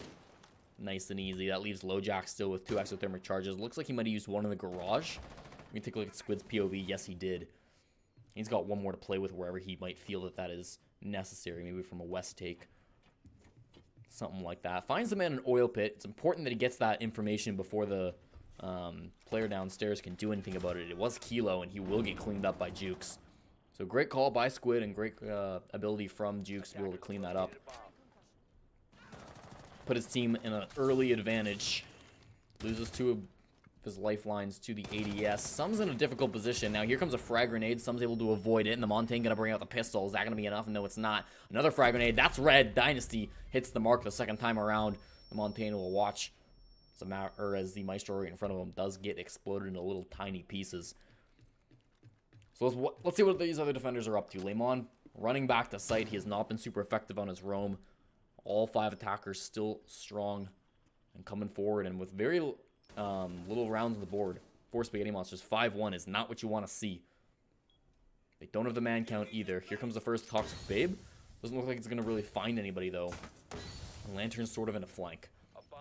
Speaker 1: Nice and easy. That leaves LoJack still with 2 exothermic charges. Looks like he might have used one in the garage. We can take a look at Squid's POV. Yes, he did. He's got one more to play with wherever he might feel that that is necessary. Maybe from a west take. Something like that. Finds the man an oil pit. It's important that he gets that information before the player downstairs can do anything about it. It was Kilo, and he will get cleaned up by Jukes. So great call by Squid and great ability from Jukes to be able to clean that up. Put his team in an early advantage. Loses 2 of his lifelines to the ADS. Sum's in a difficult position. Now here comes a frag grenade. Sum's able to avoid it, and the Montaigne gonna bring out the pistol. Is that gonna be enough? No, it's not. Another frag grenade. That's red. Dynasty hits the mark the second time around. The Montaigne will watch as the Maestro right in front of him does get exploded into little tiny pieces. So let's see what these other defenders are up to. Lemon running back to site. He has not been super effective on his roam. All 5 attackers still strong and coming forward, and with very little rounds on the board for Spaghetti Monsters. 5-1 is not what you want to see. They don't have the man count either. Here comes the first Toxic Babe. Doesn't look like it's going to really find anybody, though. Lantern's sort of in a flank.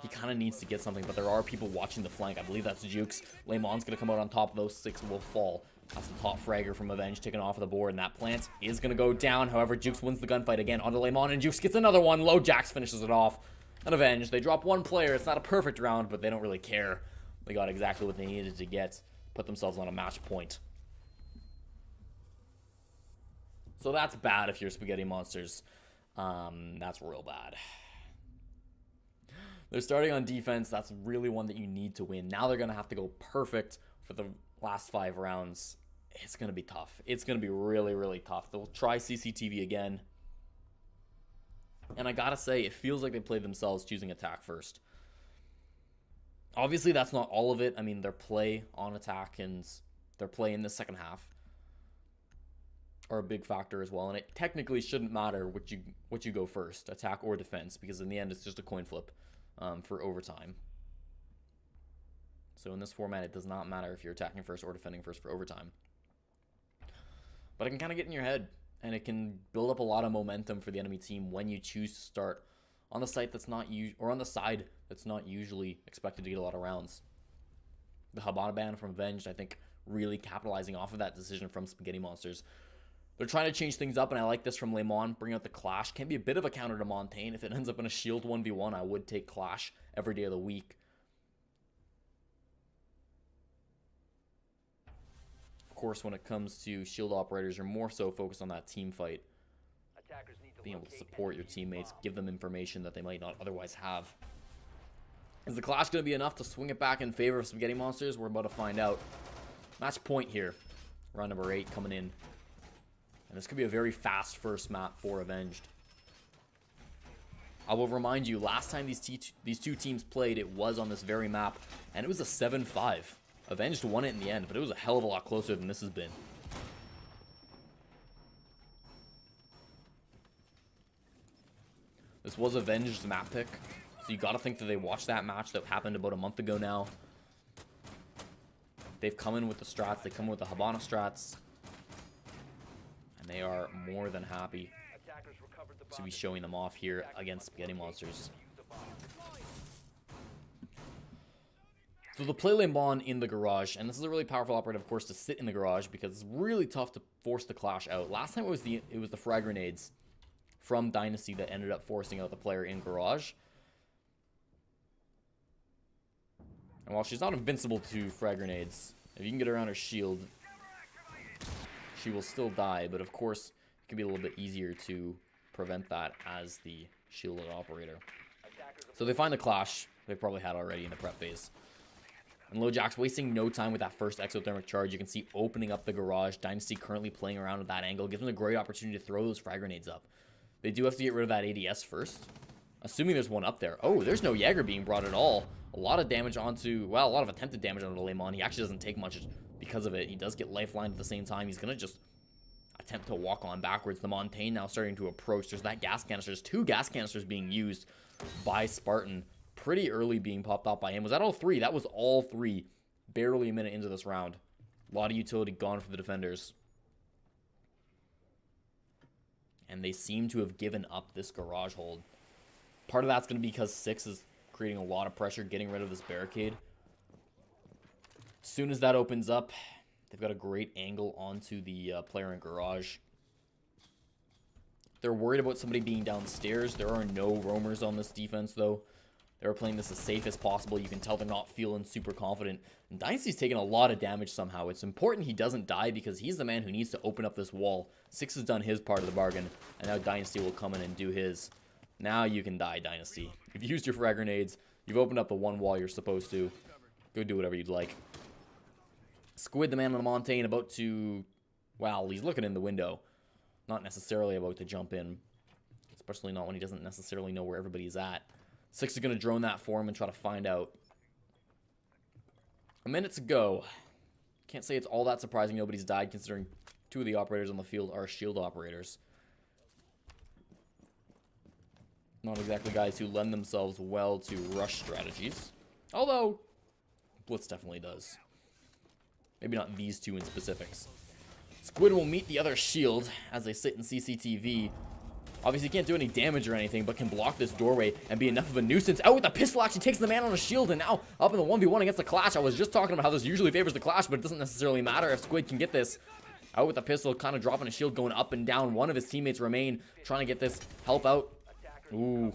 Speaker 1: He kind of needs to get something, but there are people watching the flank. I believe that's Jukes. Lemon's going to come out on top of those. 6 will fall. That's the top fragger from Avenged taken off of the board, and that plant is going to go down. However, Jukes wins the gunfight again onto Lemon, and Jukes gets another one. LoJack finishes it off. And Avenged, they drop 1 player. It's not a perfect round, but they don't really care. They got exactly what they needed to get. Put themselves on a match point. So that's bad if you're Spaghetti Monsters. That's real bad. They're starting on defense. That's really one that you need to win. Now they're going to have to go perfect for the last 5 rounds. It's going to be tough. It's going to be really, really tough. They'll try CCTV again. And I got to say, it feels like they played themselves choosing attack first. Obviously, that's not all of it. I mean, their play on attack and their play in the second half are a big factor as well. And it technically shouldn't matter what you go first, attack or defense, because in the end, it's just a coin flip for overtime. So in this format, it does not matter if you're attacking first or defending first for overtime. But it can kind of get in your head, and it can build up a lot of momentum for the enemy team when you choose to start on the site that's not or on the side that's not usually expected to get a lot of rounds. The Habana ban from Avenged, I think, really capitalizing off of that decision from Spaghetti Monsters. They're trying to change things up, and I like this from Lemon. Bring out the Clash. Can be a bit of a counter to Montaigne. If it ends up in a shield 1v1, I would take Clash every day of the week. course, when it comes to shield operators, you're more so focused on that team fight.
Speaker 2: Attackers need to
Speaker 1: Being able to
Speaker 2: locate
Speaker 1: support your
Speaker 2: and defuse
Speaker 1: teammates,
Speaker 2: bombs.
Speaker 1: give them information that they might not otherwise have. Is the clash going to be enough to swing it back in favor of Spaghetti Monsters? We're about to find out. Match point here. Round number 8 coming in. And this could be a very fast first map for Avenged. I will remind you, last time these two teams played, it was on this very map, and it was a 7-5. Avenged won it in the end, but it was a hell of a lot closer than this has been. This was Avenged's map pick, so you got to think that they watched that match that happened about a month ago now. They've come in with the strats, they come in with the Habana strats, and they are more than happy
Speaker 2: Attackers recovered the
Speaker 1: to
Speaker 2: bomb.
Speaker 1: be showing them off here against Spaghetti Monsters.
Speaker 2: Defuse the bomb.
Speaker 1: So the play lane bond in the garage, and this is a really powerful operator, of course, to sit in the garage because it's really tough to force the clash out. Last time it was the frag grenades from Dynasty that ended up forcing out the player in garage. And while she's not invincible to frag grenades, if you can get around her shield, she will still die. But of course, it can be a little bit easier to prevent that as the shielded operator. So they find the clash they probably had already in the prep phase. And LoJack's wasting no time with that first exothermic charge. You can see opening up the garage. Dynasty currently playing around with that angle. Gives them a great opportunity to throw those frag grenades up. They do have to get rid of that ADS first. Assuming there's one up there. Oh, there's no Jaeger being brought at all. A lot of damage onto, well, a lot of attempted damage onto Lemon. He actually doesn't take much because of it. He does get lifelined at the same time. He's going to just attempt to walk on backwards. The Montaigne now starting to approach. There's that gas canister. There's 2 gas canisters being used by Spartan. Pretty early being popped off by him. Was that all 3? That was all 3. Barely a minute into this round. A lot of utility gone for the defenders. And they seem to have given up this garage hold. Part of that's going to be because 6 is creating a lot of pressure, getting rid of this barricade. As soon as that opens up, they've got a great angle onto the player in garage. They're worried about somebody being downstairs. There are no roamers on this defense, though. They're playing this as safe as possible. You can tell they're not feeling super confident. And Dynasty's taking a lot of damage somehow. It's important he doesn't die because he's the man who needs to open up this wall. 6 has done his part of the bargain, and now Dynasty will come in and do his. Now you can die, Dynasty. You've used your frag grenades. You've opened up the one wall you're supposed to. Go do whatever you'd like. Squid, the man on the Montaigne, about to... Well, he's looking in the window. Not necessarily about to jump in. Especially not when he doesn't necessarily know where everybody's at. 6 is going to drone that for him and try to find out. A minute to go. Can't say it's all that surprising nobody's died, considering 2 of the operators on the field are shield operators. Not exactly guys who lend themselves well to rush strategies. Although, Blitz definitely does. Maybe not these 2 in specifics. Squid will meet the other shield as they sit in CCTV. Obviously can't do any damage or anything, but can block this doorway and be enough of a nuisance. Out with the pistol, actually takes the man on a shield, and now up in the 1v1 against the clash. I was just talking about how this usually favors the clash, but it doesn't necessarily matter if Squid can get this. Out with the pistol, kind of dropping a shield, going up and down. One of his teammates remain, trying to get this help out. Ooh,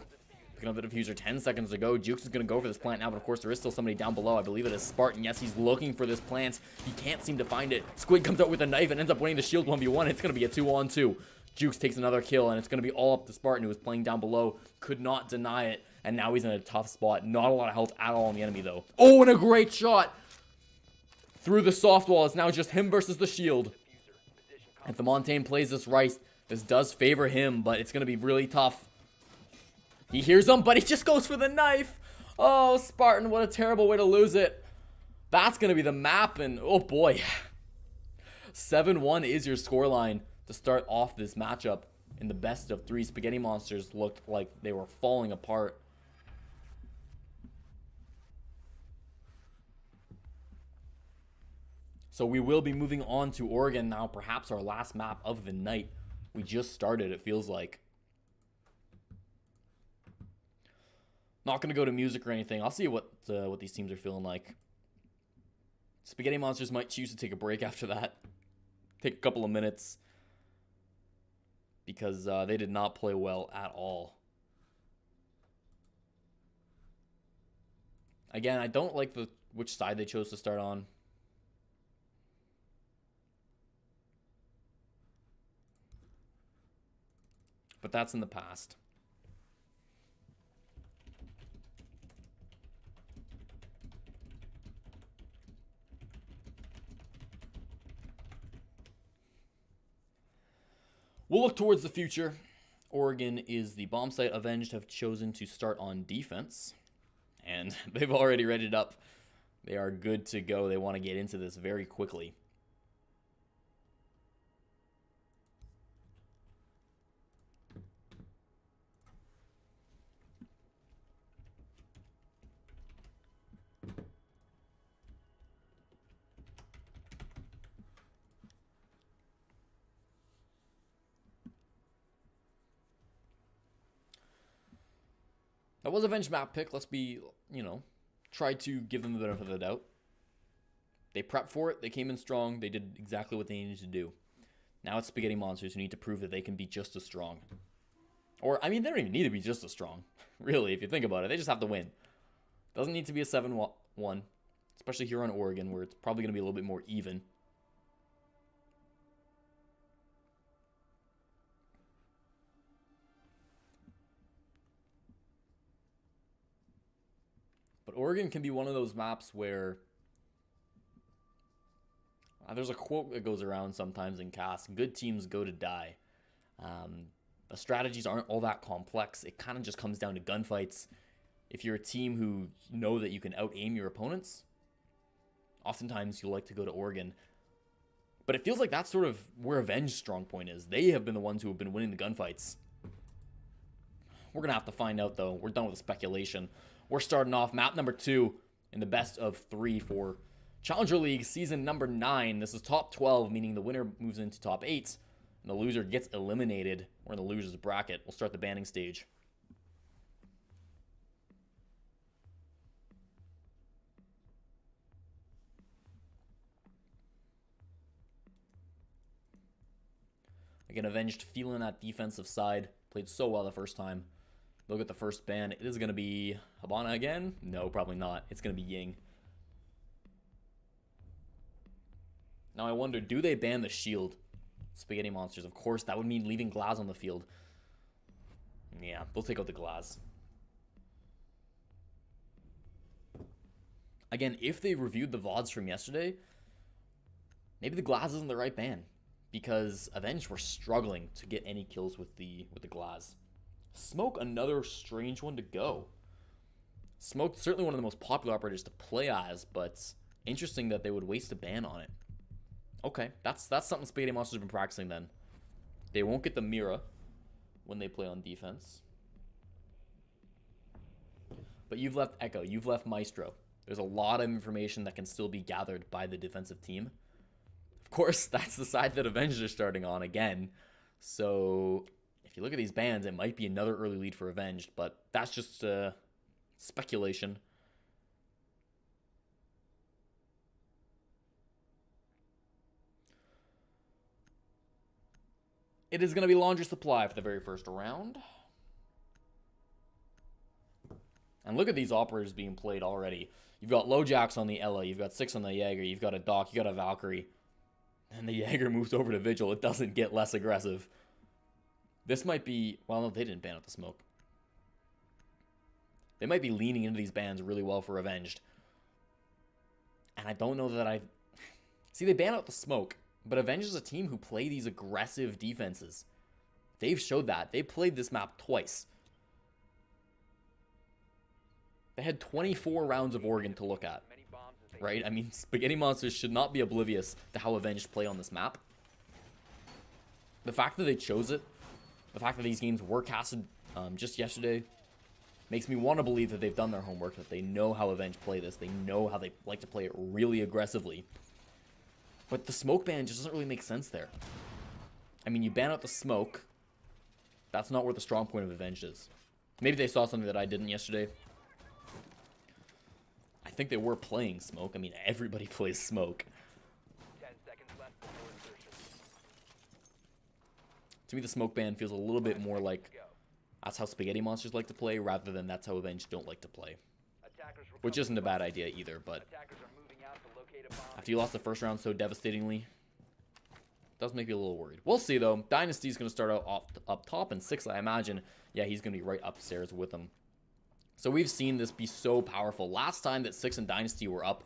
Speaker 1: picking up the diffuser 10 seconds to go. Jukes is going to go for this plant now, but of course there is still somebody down below. I believe it is Spartan. Yes, he's looking for this plant. He can't seem to find it. Squid comes out with a knife and ends up winning the shield 1v1. It's going to be a 2-on-2. Jukes takes another kill, and it's going to be all up to Spartan, who was playing down below. Could not deny it, and now he's in a tough spot. Not a lot of health at all on the enemy, though. Oh, and a great shot! Through the soft wall. It's now just him versus the shield. If the Montaigne plays this right, this does favor him, but it's going to be really tough. He hears him, but he just goes for the knife. Oh, Spartan, what a terrible way to lose it. That's going to be the map, and oh boy. 7-1 is your scoreline to start off this matchup in the best of 3. Spaghetti Monsters looked like they were falling apart. So we will be moving on to Oregon now, perhaps our last map of the night. We just started, it feels like. Not going to go to music or anything. I'll see what these teams are feeling like. Spaghetti Monsters might choose to take a break after that. Take a couple of minutes. Because they did not play well at all. Again, I don't like which side they chose to start on. but that's in the past. We'll look towards the future. Oregon is the bomb site. Avenged have chosen to start on defense, and they've already readied up. They are good to go. They want to get into this very quickly. That was Avenged map pick. Let's be, try to give them the benefit of the doubt. They prepped for it. They came in strong. They did exactly what they needed to do. Now it's Spaghetti Monsters who need to prove that they can be just as strong. Or, I mean, they don't even need to be just as strong. Really, if you think about it. They just have to win. Doesn't need to be a 7-1. Especially here on Oregon, where it's probably going to be a little bit more even. But Oregon can be one of those maps where there's a quote that goes around sometimes in CAS: good teams go to die. The strategies aren't all that complex. It kind of just comes down to gunfights. If you're a team who know that you can out-aim your opponents, oftentimes you'll like to go to Oregon. But it feels like that's sort of where Avenged's strong point is. They have been the ones who have been winning the gunfights. We're going to have to find out, though. We're done with the speculation. We're starting off map number 2 in the best of 3 for Challenger League season number 9. This is top 12, meaning the winner moves into top 8, and the loser gets eliminated. We're in the losers bracket. We'll start the banning stage. Again, Avenged feeling that defensive side. Played so well the first time. They'll get the first ban. It is going to be Habana again? No, probably not. It's going to be Ying. Now I wonder, do they ban the shield? Spaghetti Monsters. Of course, that would mean leaving Glaz on the field. Yeah, they'll take out the Glaz. Again, if they reviewed the VODs from yesterday, maybe the Glaz isn't the right ban. Because Avenged were struggling to get any kills with the Glaz. Smoke, another strange one to go. Smoke, certainly one of the most popular operators to play as, but interesting that they would waste a ban on it. Okay, that's something Spaghetti Monsters have been practicing then. They won't get the Mira when they play on defense. But you've left Echo, you've left Maestro. There's a lot of information that can still be gathered by the defensive team. Of course, that's the side that Avenged are starting on again. So if you look at these bans, it might be another early lead for Avenged, but that's just speculation. It is going to be Laundry Supply for the very first round. And look at these operators being played already. You've got Lojax on the Ella, you've got 6 on the Jaeger, you've got a Doc, you got a Valkyrie. And the Jaeger moves over to Vigil. It doesn't get less aggressive. This might be... Well, no, they didn't ban out the smoke. They might be leaning into these bans really well for Avenged. And I don't know that I... See, they ban out the smoke. But Avenged is a team who play these aggressive defenses. They've showed that. They played this map twice. They had 24 rounds of Oregon to look at. Right? I mean, Spaghetti Monsters should not be oblivious to how Avenged play on this map. The fact that they chose it, the fact that these games were casted just yesterday, makes me want to believe that they've done their homework, that they know how Avenged play this. They know how they like to play it really aggressively. But the smoke ban just doesn't really make sense there. I mean, you ban out the smoke. That's not where the strong point of Avenged is. Maybe they saw something that I didn't yesterday. I think they were playing smoke. I mean, everybody plays smoke.
Speaker 2: 10 seconds left before insertion.
Speaker 1: To me, the smoke ban feels a little bit more like that's how Spaghetti Monsters like to play, rather than that's how Avenged don't like to play. Which isn't a bad idea either, but
Speaker 2: Attackers are moving out to locate a bomb.
Speaker 1: after you lost the first round so devastatingly, Does make me a little worried. We'll see, though. Dynasty's going to start out up top, and 6, I imagine, yeah, he's going to be right upstairs with him. So we've seen this be so powerful. Last time that 6 and Dynasty were up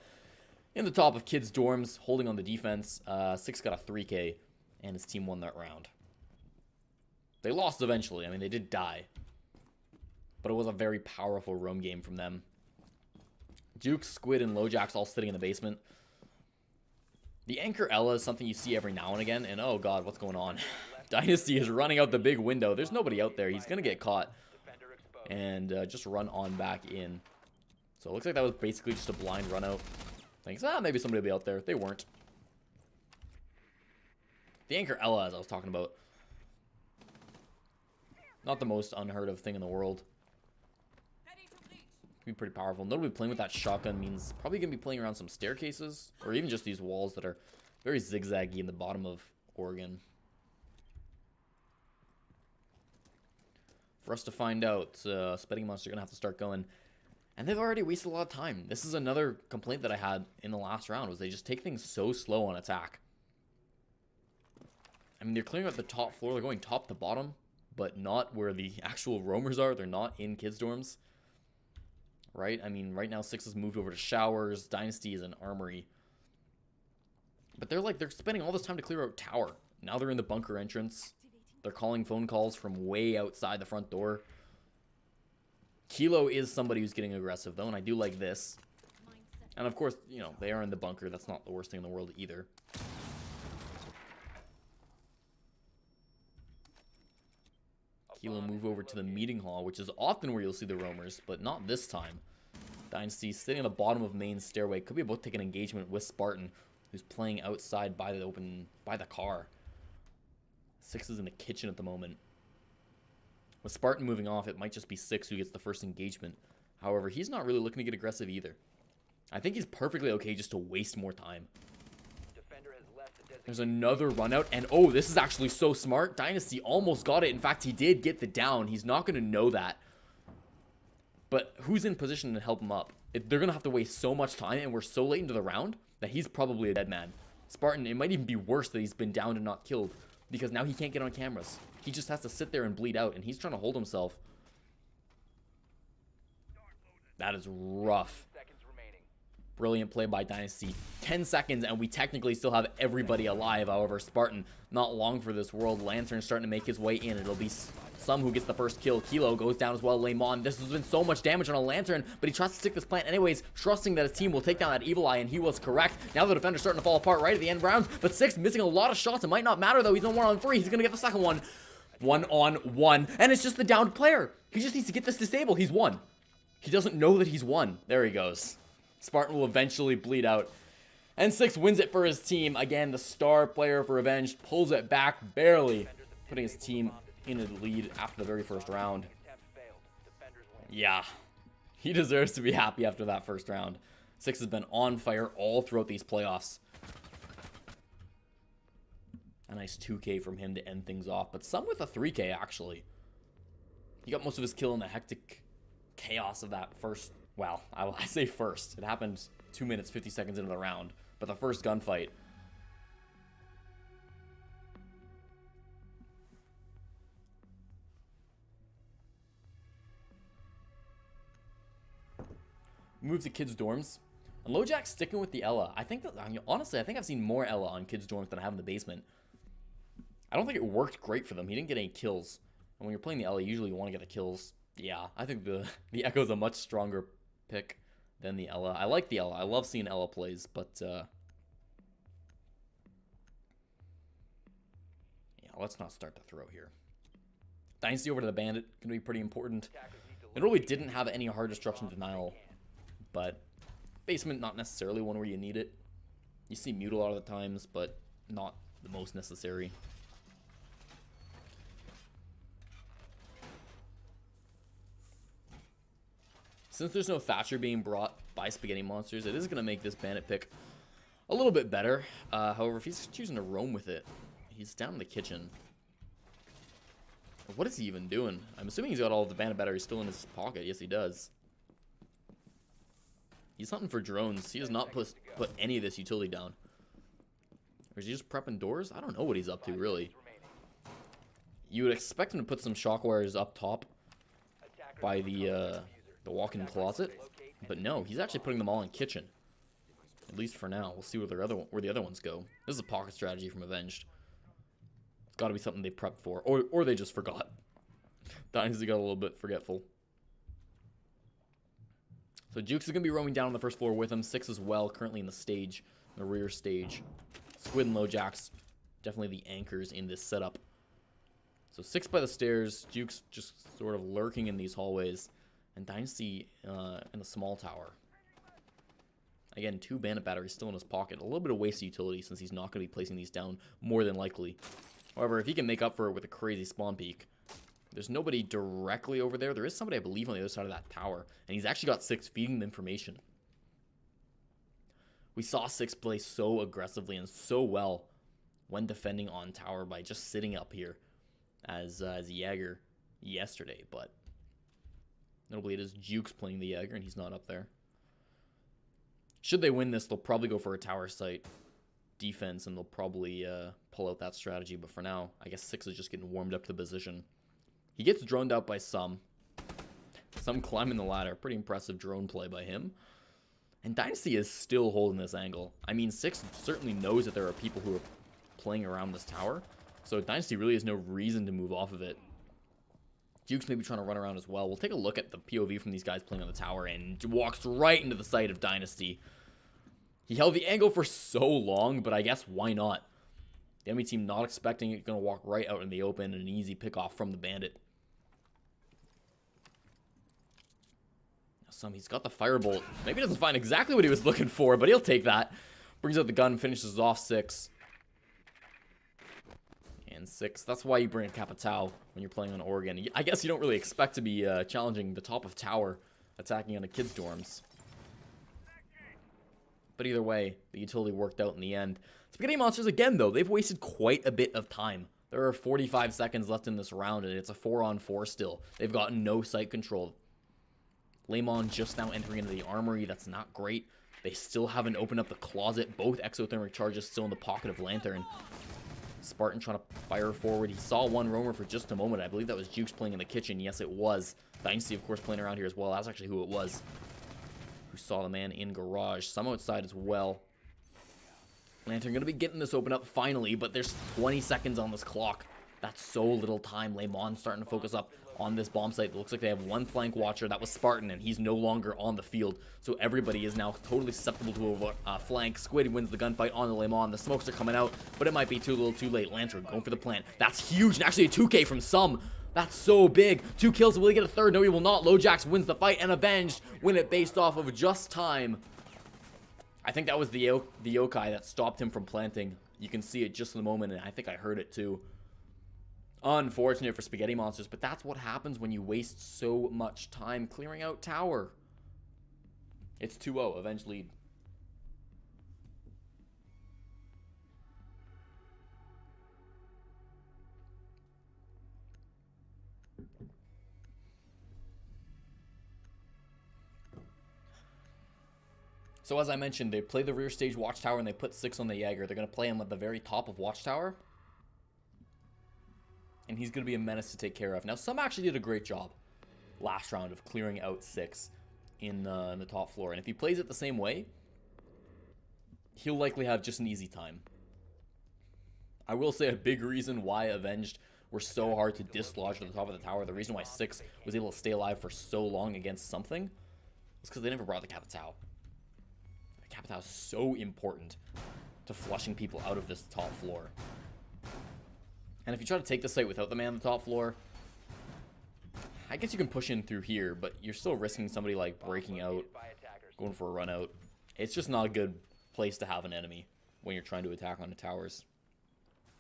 Speaker 1: in the top of kids' dorms, holding on the defense, 6 got a 3K, and his team won that round. They lost eventually. I mean, they did die. But it was a very powerful roam game from them. Duke, Squid, and Lojack's all sitting in the basement. The Anchor Ella is something you see every now and again, and oh god, what's going on? Dynasty is running out the big window. There's nobody out there. He's going to get caught and just run on back in. So it looks like that was basically just a blind run out. Thinks, maybe somebody will be out there. They weren't. The Anchor Ella, as I was talking about. Not the most unheard of thing in the world. Be pretty powerful. Nobody playing with that shotgun means probably going to be playing around some staircases. Or even just these walls that are very zigzaggy in the bottom of Oregon. For us to find out, Spaghetti Monster are going to have to start going. And they've already wasted a lot of time. This is another complaint that I had in the last round, was they just take things so slow on attack. I mean, they're clearing out the top floor. They're going top to bottom, but not where the actual roamers are. They're not in kids' dorms. Right? I mean, right now 6 has moved over to showers. Dynasty is an armory. But they're spending all this time to clear out tower. Now they're in the bunker entrance. They're calling phone calls from way outside the front door. Kilo is somebody who's getting aggressive, though, and I do like this. And, of course, you know, they are in the bunker. That's not the worst thing in the world, either. Kilo move over to the meeting hall, which is often where you'll see the roamers, but not this time. Dynasty sitting on the bottom of main stairway. Could be about to take an engagement with Spartan, who's playing outside by the car. 6 is in the kitchen at the moment. With Spartan moving off, it might just be 6 who gets the first engagement. However, he's not really looking to get aggressive either. I think he's perfectly okay just to waste more time. There's another run out, and oh, this is actually so smart. Dynasty almost got it. In fact, he did get the down. He's not going to know that. But who's in position to help him up? They're going to have to waste so much time, and we're so late into the round that he's probably a dead man. Spartan, it might even be worse that he's been downed and not killed, because now he can't get on cameras. He just has to sit there and bleed out, and he's trying to hold himself. That is rough. Brilliant play by Dynasty. 10 seconds, and we technically still have everybody alive. However, Spartan, not long for this world. Lantern starting to make his way in. It'll be some who gets the first kill. Kilo goes down as well. Lemon. This has been so much damage on a Lantern, but he tries to stick this plant anyways, trusting that his team will take down that Evil Eye, and he was correct. Now the defender's starting to fall apart right at the end rounds, but 6 missing a lot of shots. It might not matter, though. He's on 1-on-3. He's going to get the second one. 1-on-1, and it's just the downed player. He just needs to get this disabled. He's won. He doesn't know that he's won. There he goes. Spartan will eventually bleed out. And 6 wins it for his team. Again, the star player for Avenged pulls it back barely, putting his team in a lead after the very first round. Yeah, he deserves to be happy after that first round. 6 has been on fire all throughout these playoffs. A nice 2K from him to end things off, but some with a 3K, actually. He got most of his kill in the hectic chaos of that first... Well, I say first. It happened 2 minutes, 50 seconds into the round. But the first gunfight. Move to kids' dorms. And Lojack's sticking with the Ella. I think that, honestly, I think I've seen more Ella on kids' dorms than I have in the basement. I don't think it worked great for them. He didn't get any kills. And when you're playing the Ella, usually you want to get the kills. Yeah, I think the Echo's a much stronger pick than the Ella. I like the Ella. I love seeing Ella plays, but yeah, let's not start to throw here. Dynasty over to the Bandit, gonna be pretty important. It really didn't have any hard destruction denial, but basement not necessarily one where you need it. You see mute a lot of the times, but not the most necessary. Since there's no Thatcher being brought by Spaghetti Monsters, it is going to make this Bandit pick a little bit better. However, if he's choosing to roam with it, he's down in the kitchen. What is he even doing? I'm assuming he's got all of the Bandit batteries still in his pocket. Yes, he does. He's hunting for drones. He has not put any of this utility down. Or is he just prepping doors? I don't know what he's up to, really. You would expect him to put some shock wires up top by the walk-in closet. But no, he's actually putting them all in kitchen. At least for now. We'll see where the other ones go. This is a pocket strategy from Avenged. It's got to be something they prepped for. Or they just forgot. Dynasty got a little bit forgetful. So Jukes is going to be roaming down on the first floor with him. 6 as well, currently in the stage. The rear stage. Squid and LoJax, definitely the anchors in this setup. So 6 by the stairs. Jukes just sort of lurking in these hallways. And Dynasty in the small tower. Again, 2 bandit batteries still in his pocket. A little bit of waste of utility since he's not going to be placing these down more than likely. However, if he can make up for it with a crazy spawn peak. There's nobody directly over there. There is somebody, I believe, on the other side of that tower. And he's actually got 6 feeding him information. We saw 6 play so aggressively and so well when defending on tower by just sitting up here as Jaeger yesterday. But notably, it is Jukes playing the Jaeger, and he's not up there. Should they win this, they'll probably go for a tower site defense, and they'll probably pull out that strategy. But for now, I guess 6 is just getting warmed up to the position. He gets droned out by some. Some climbing the ladder. Pretty impressive drone play by him. And Dynasty is still holding this angle. I mean, 6 certainly knows that there are people who are playing around this tower. So Dynasty really has no reason to move off of it. Jukes may be trying to run around as well. We'll take a look at the POV from these guys playing on the tower. And walks right into the sight of Dynasty. He held the angle for so long, but I guess why not? The enemy team not expecting it. Going to walk right out in the open. An easy pickoff from the bandit. He's got the firebolt. Maybe doesn't find exactly what he was looking for, but he'll take that. Brings out the gun, finishes off 6. And 6. That's why you bring a Capitao when you're playing on Oregon. I guess you don't really expect to be challenging the top of tower, attacking on the kids' dorms. But either way, the utility worked out in the end. Spaghetti Monsters, again, though, they've wasted quite a bit of time. There are 45 seconds left in this round, and it's a 4-on-4 still. They've got no site control. Lemon just now entering into the armory. That's not great. They still haven't opened up the closet. Both exothermic charges still in the pocket of Lantern. Spartan trying to fire forward. He saw one roamer for just a moment. I believe that was Jukes playing in the kitchen. Yes, it was. Dynasty, of course, playing around here as well. That's actually who it was. Who saw the man in garage. Some outside as well. Lantern going to be getting this open up finally, but there's 20 seconds on this clock. That's so little time. Lemon starting to focus up on this bomb site. It looks like they have one flank watcher. That was Spartan, and he's no longer on the field. So everybody is now totally susceptible to a flank. Squid wins the gunfight on the Lemon. The smokes are coming out, but it might be too little too late. Lantern going for the plant. That's huge, and actually a 2K from some. That's so big. 2 kills. Will he get a third? No, he will not. LoJax wins the fight, and Avenged win it based off of just time. I think that was the yokai that stopped him from planting. You can see it just in the moment, and I think I heard it too. Unfortunate for Spaghetti Monsters, but that's what happens when you waste so much time clearing out tower. It's 2-0, Avenged lead. So as I mentioned, they play the rear stage Watchtower and they put 6 on the Jaeger. They're going to play him at the very top of Watchtower. And he's going to be a menace to take care of. Now, some actually did a great job last round of clearing out 6 in the top floor. And if he plays it the same way, he'll likely have just an easy time. I will say a big reason why Avenged were so hard to dislodge to the top of the tower, the reason why 6 was able to stay alive for so long against something, is because they never brought the Capitao. The Capitao is so important to flushing people out of this top floor. And if you try to take the site without the man on the top floor, I guess you can push in through here, but you're still risking somebody like breaking out, going for a run out. It's just not a good place to have an enemy when you're trying to attack on the towers.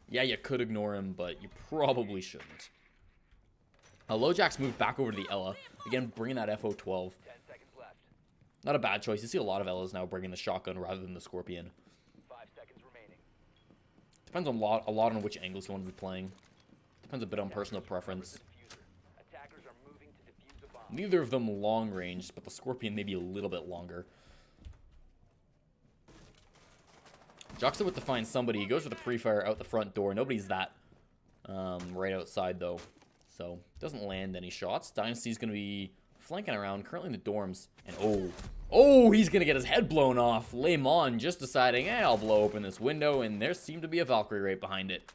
Speaker 1: Yeah, you could ignore him, but you probably shouldn't. LoJax moved back over to the Ella. Again, bringing that FO12. Not a bad choice. You see a lot of Ellas now bringing the shotgun rather than the Scorpion.
Speaker 2: 5 seconds remaining.
Speaker 1: Depends on a lot on which angles you want to be playing. Depends a bit on personal preference.
Speaker 2: Attackers are moving to defuse the bomb.
Speaker 1: Neither of them long range, but the Scorpion may be a little bit longer. Juxta with to find somebody. He goes for the pre-fire out the front door. Nobody's that right outside, though. So, doesn't land any shots. Dynasty's going to be flanking around, currently in the dorms. And oh, he's going to get his head blown off. Lemon just deciding, I'll blow open this window, and there seemed to be a Valkyrie right behind it.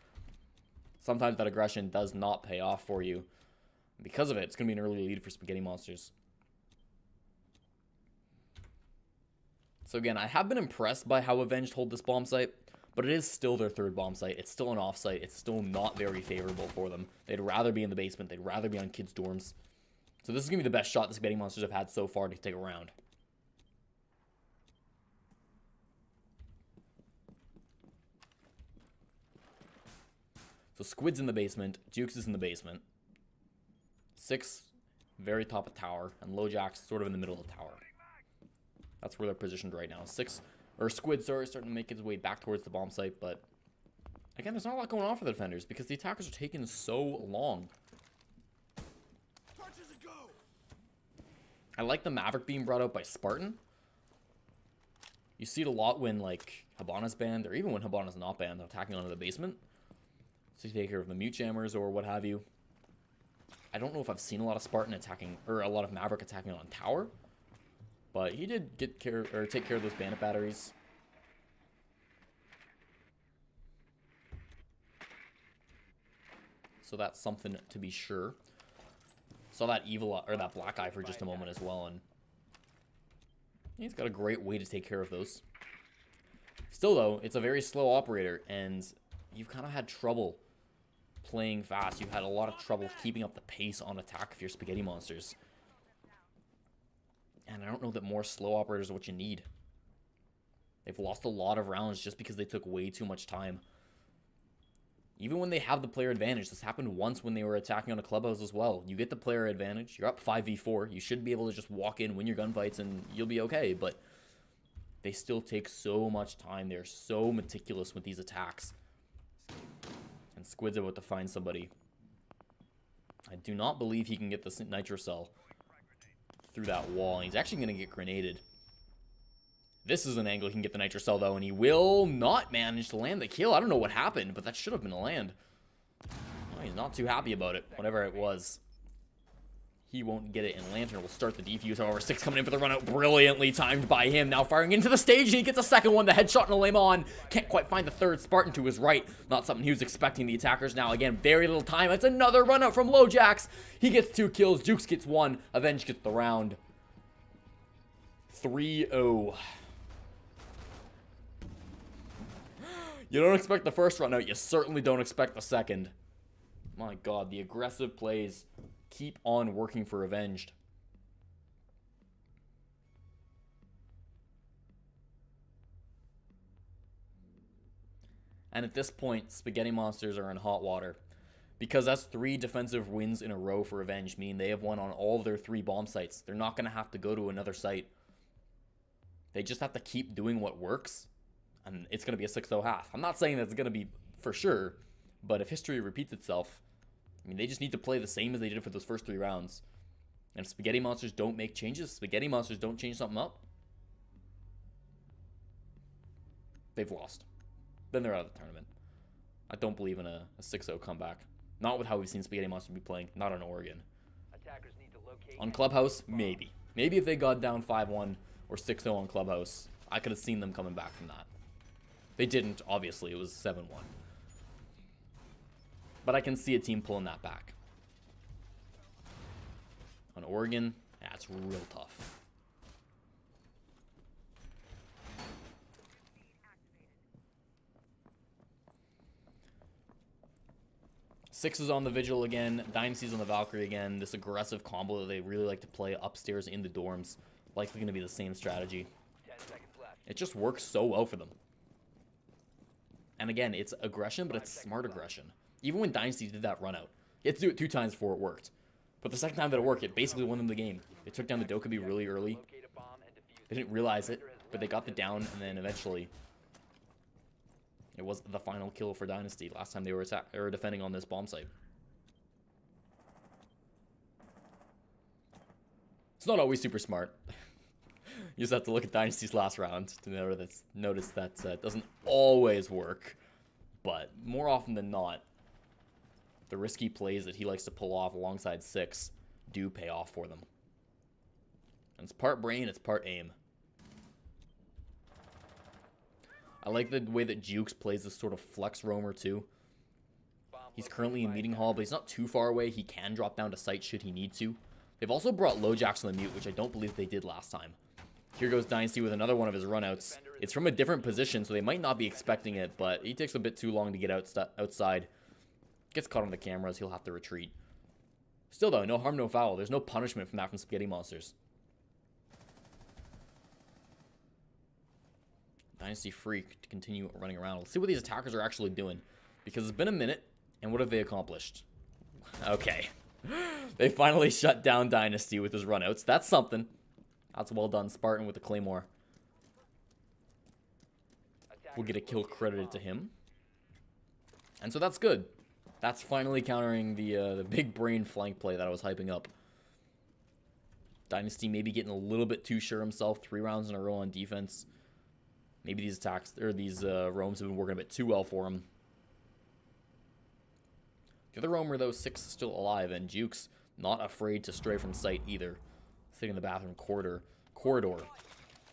Speaker 1: Sometimes that aggression does not pay off for you. Because of it, it's going to be an early lead for Spaghetti Monsters. So again, I have been impressed by how Avenged hold this bomb site, but it is still their third bomb site. It's still an off site. It's still not very favorable for them. They'd rather be in the basement. They'd rather be on kids' dorms. So this is going to be the best shot the Spaghetti Monsters have had so far to take a round. So Squid's in the basement. Jukes is in the basement. 6, very top of tower. And LoJack's sort of in the middle of the tower. That's where they're positioned right now. Squid, sorry, starting to make his way back towards the bomb site. But, again, there's not a lot going on for the defenders because the attackers are taking so long. I like the Maverick being brought out by Spartan. You see it a lot when, like, Hibana's banned, or even when Hibana's not banned, attacking onto the basement. So you take care of the mute jammers or what have you. I don't know if I've seen a lot of Spartan attacking, or a lot of Maverick attacking on tower. But he did take care of those bandit batteries. So that's something to be sure. Saw that that black eye for just a moment as well, and he's got a great way to take care of those. Still though, it's a very slow operator, and you've kind of had trouble playing fast. You've had a lot of trouble keeping up the pace on attack if you're Spaghetti Monsters. And I don't know that more slow operators are what you need. They've lost a lot of rounds just because they took way too much time. Even when they have the player advantage, this happened once when they were attacking on a clubhouse as well. You get the player advantage, you're up 5v4, you should be able to just walk in, win your gunfights, and you'll be okay, but they still take so much time. They're so meticulous with these attacks. And Squid's about to find somebody. I do not believe he can get the Nitro Cell through that wall, and he's actually going to get grenaded. This is an angle he can get the Nitro Cell, though, and he will not manage to land the kill. I don't know what happened, but that should have been a land. Oh, he's not too happy about it, whatever it was. He won't get it, and Lantern will start the defuse. However, 6 coming in for the run out, brilliantly timed by him. Now firing into the stage, and he gets a second one. The headshot and a lame on. Can't quite find the third. Spartan to his right. Not something he was expecting. The attackers now, again, very little time. It's another run out from LoJax. He gets 2 kills. Jukes gets 1. Avenged gets the round. 3-0. You don't expect the first run out. You certainly don't expect the second. My God, the aggressive plays keep on working for Avenged. And at this point, Spaghetti Monsters are in hot water. Because that's 3 defensive wins in a row for Avenged, meaning they have won on all of their 3 bomb sites. They're not going to have to go to another site. They just have to keep doing what works. And it's going to be a 6-0 half. I'm not saying that's going to be for sure, but if history repeats itself, I mean, they just need to play the same as they did for those first 3 rounds. And if Spaghetti Monsters don't make changes, Spaghetti Monsters don't change something up, they've lost. Then they're out of the tournament. I don't believe in a 6-0 comeback. Not with how we've seen Spaghetti Monsters be playing. Not on Oregon. On Clubhouse, maybe. Maybe if they got down 5-1 or 6-0 on Clubhouse, I could have seen them coming back from that. They didn't, obviously. It was 7-1. But I can see a team pulling that back. On Oregon, yeah, it's real tough. Six is on the Vigil again. Dynasty's on the Valkyrie again. This aggressive combo that they really like to play upstairs in the dorms. Likely going to be the same strategy.
Speaker 2: 10 seconds left.
Speaker 1: It just works so well for them. And again, it's aggression, but it's smart aggression. Even when Dynasty did that run out, you had to do it 2 times before it worked. But the second time that it worked, it basically won them the game. They took down the Dokkaebi really early.
Speaker 2: Locate a bomb and defuse
Speaker 1: They didn't realize it, but they got the down, and then eventually it was the final kill for Dynasty last time they were defending on this bomb site. It's not always super smart. You just have to look at Dynasty's last round to notice that doesn't always work. But more often than not, the risky plays that he likes to pull off alongside 6 do pay off for them. And it's part brain, it's part aim. I like the way that Jukes plays this sort of flex roamer too. He's currently in meeting hall, but he's not too far away. He can drop down to site should he need to. They've also brought Lojax on the mute, which I don't believe they did last time. Here goes Dynasty with another one of his runouts. It's from a different position, so they might not be expecting it, but he takes a bit too long to get outside. Gets caught on the cameras, he'll have to retreat. Still though, no harm, no foul. There's no punishment from that from Spaghetti Monsters. Dynasty Freak to continue running around. Let's see what these attackers are actually doing. Because it's been a minute, and what have they accomplished? Okay. They finally shut down Dynasty with his runouts. That's something. That's well done. Spartan with the Claymore. We'll get a kill credited to him. And so that's good. That's finally countering the big brain flank play that I was hyping up. Dynasty maybe getting a little bit too sure himself. 3 rounds in a row on defense. Maybe these attacks, or these roams have been working a bit too well for him. The other roamer, though, 6 is still alive, and Jukes not afraid to stray from sight either. Sitting in the bathroom corridor.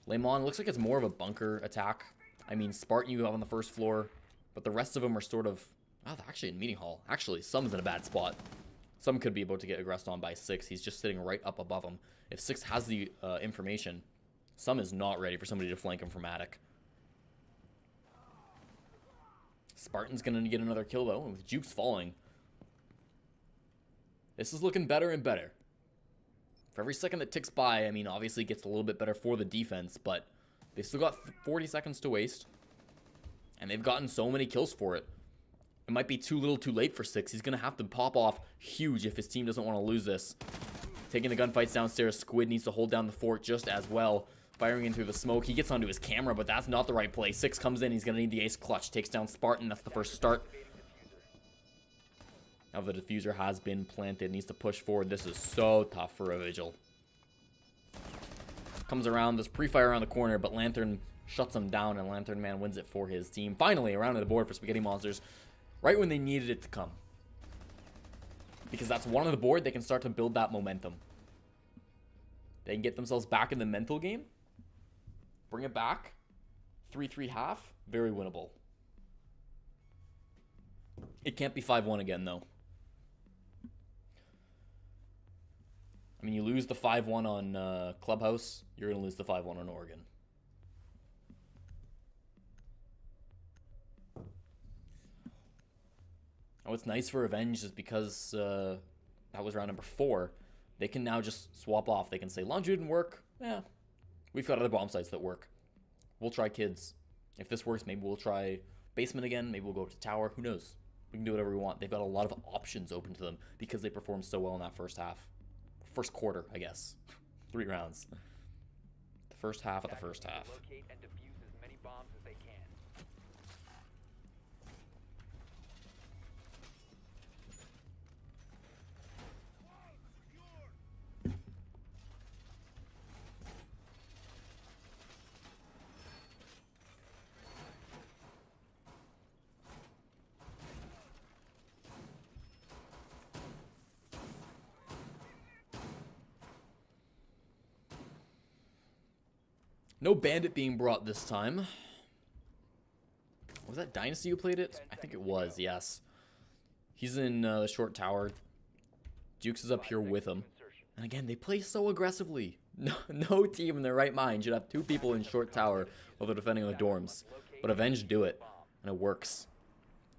Speaker 1: Lemon looks like it's more of a bunker attack. I mean, Spartan you have on the first floor, but the rest of them are sort of... Oh, they're actually in meeting hall. Actually, Sum's in a bad spot. Some could be about to get aggressed on by 6. He's just sitting right up above him. If 6 has the information, Sum is not ready for somebody to flank him from attic. Spartan's going to get another kill, though, and with Jukes falling. This is looking better and better. For every second that ticks by, I mean, obviously it gets a little bit better for the defense, but they've still got 40 seconds to waste. And they've gotten so many kills for it. It might be too little too late for 6. He's going to have to pop off huge if his team doesn't want to lose this. Taking the gunfights downstairs, Squid needs to hold down the fort just as well. Firing in through the smoke. He gets onto his camera, but that's not the right play. 6 comes in. He's going to need the ace clutch. Takes down Spartan. That's the first start. Now the diffuser has been planted. Needs to push forward. This is so tough for a Vigil. Comes around. There's pre-fire around the corner, but Lantern shuts him down, and Lantern Man wins it for his team. Finally, around to the board for Spaghetti Monsters. Right when they needed it to come. Because that's one on the board. They can start to build that momentum. They can get themselves back in the mental game. Bring it back. 3-3 half. Very winnable. It can't be 5-1 again, though. I mean, you lose the 5-1 on Clubhouse, you're going to lose the 5-1 on Oregon. And what's nice for Avenged is because that was round number 4, they can now just swap off. They can say, Laundry didn't work. Yeah, we've got other bomb sites that work. We'll try kids. If this works, maybe we'll try basement again. Maybe we'll go to tower. Who knows? We can do whatever we want. They've got a lot of options open to them because they performed so well in that first half. First quarter, I guess. 3 rounds. The first half of the first half.
Speaker 2: Locate and defuse as many bombs as they can.
Speaker 1: No bandit being brought this time. Was that Dynasty who played it? I think it was, yes. He's in the short tower. Jukes is up here with him. And again, they play so aggressively. No team in their right mind should have 2 people in short tower while they're defending the dorms. But Avenged do it, and it works.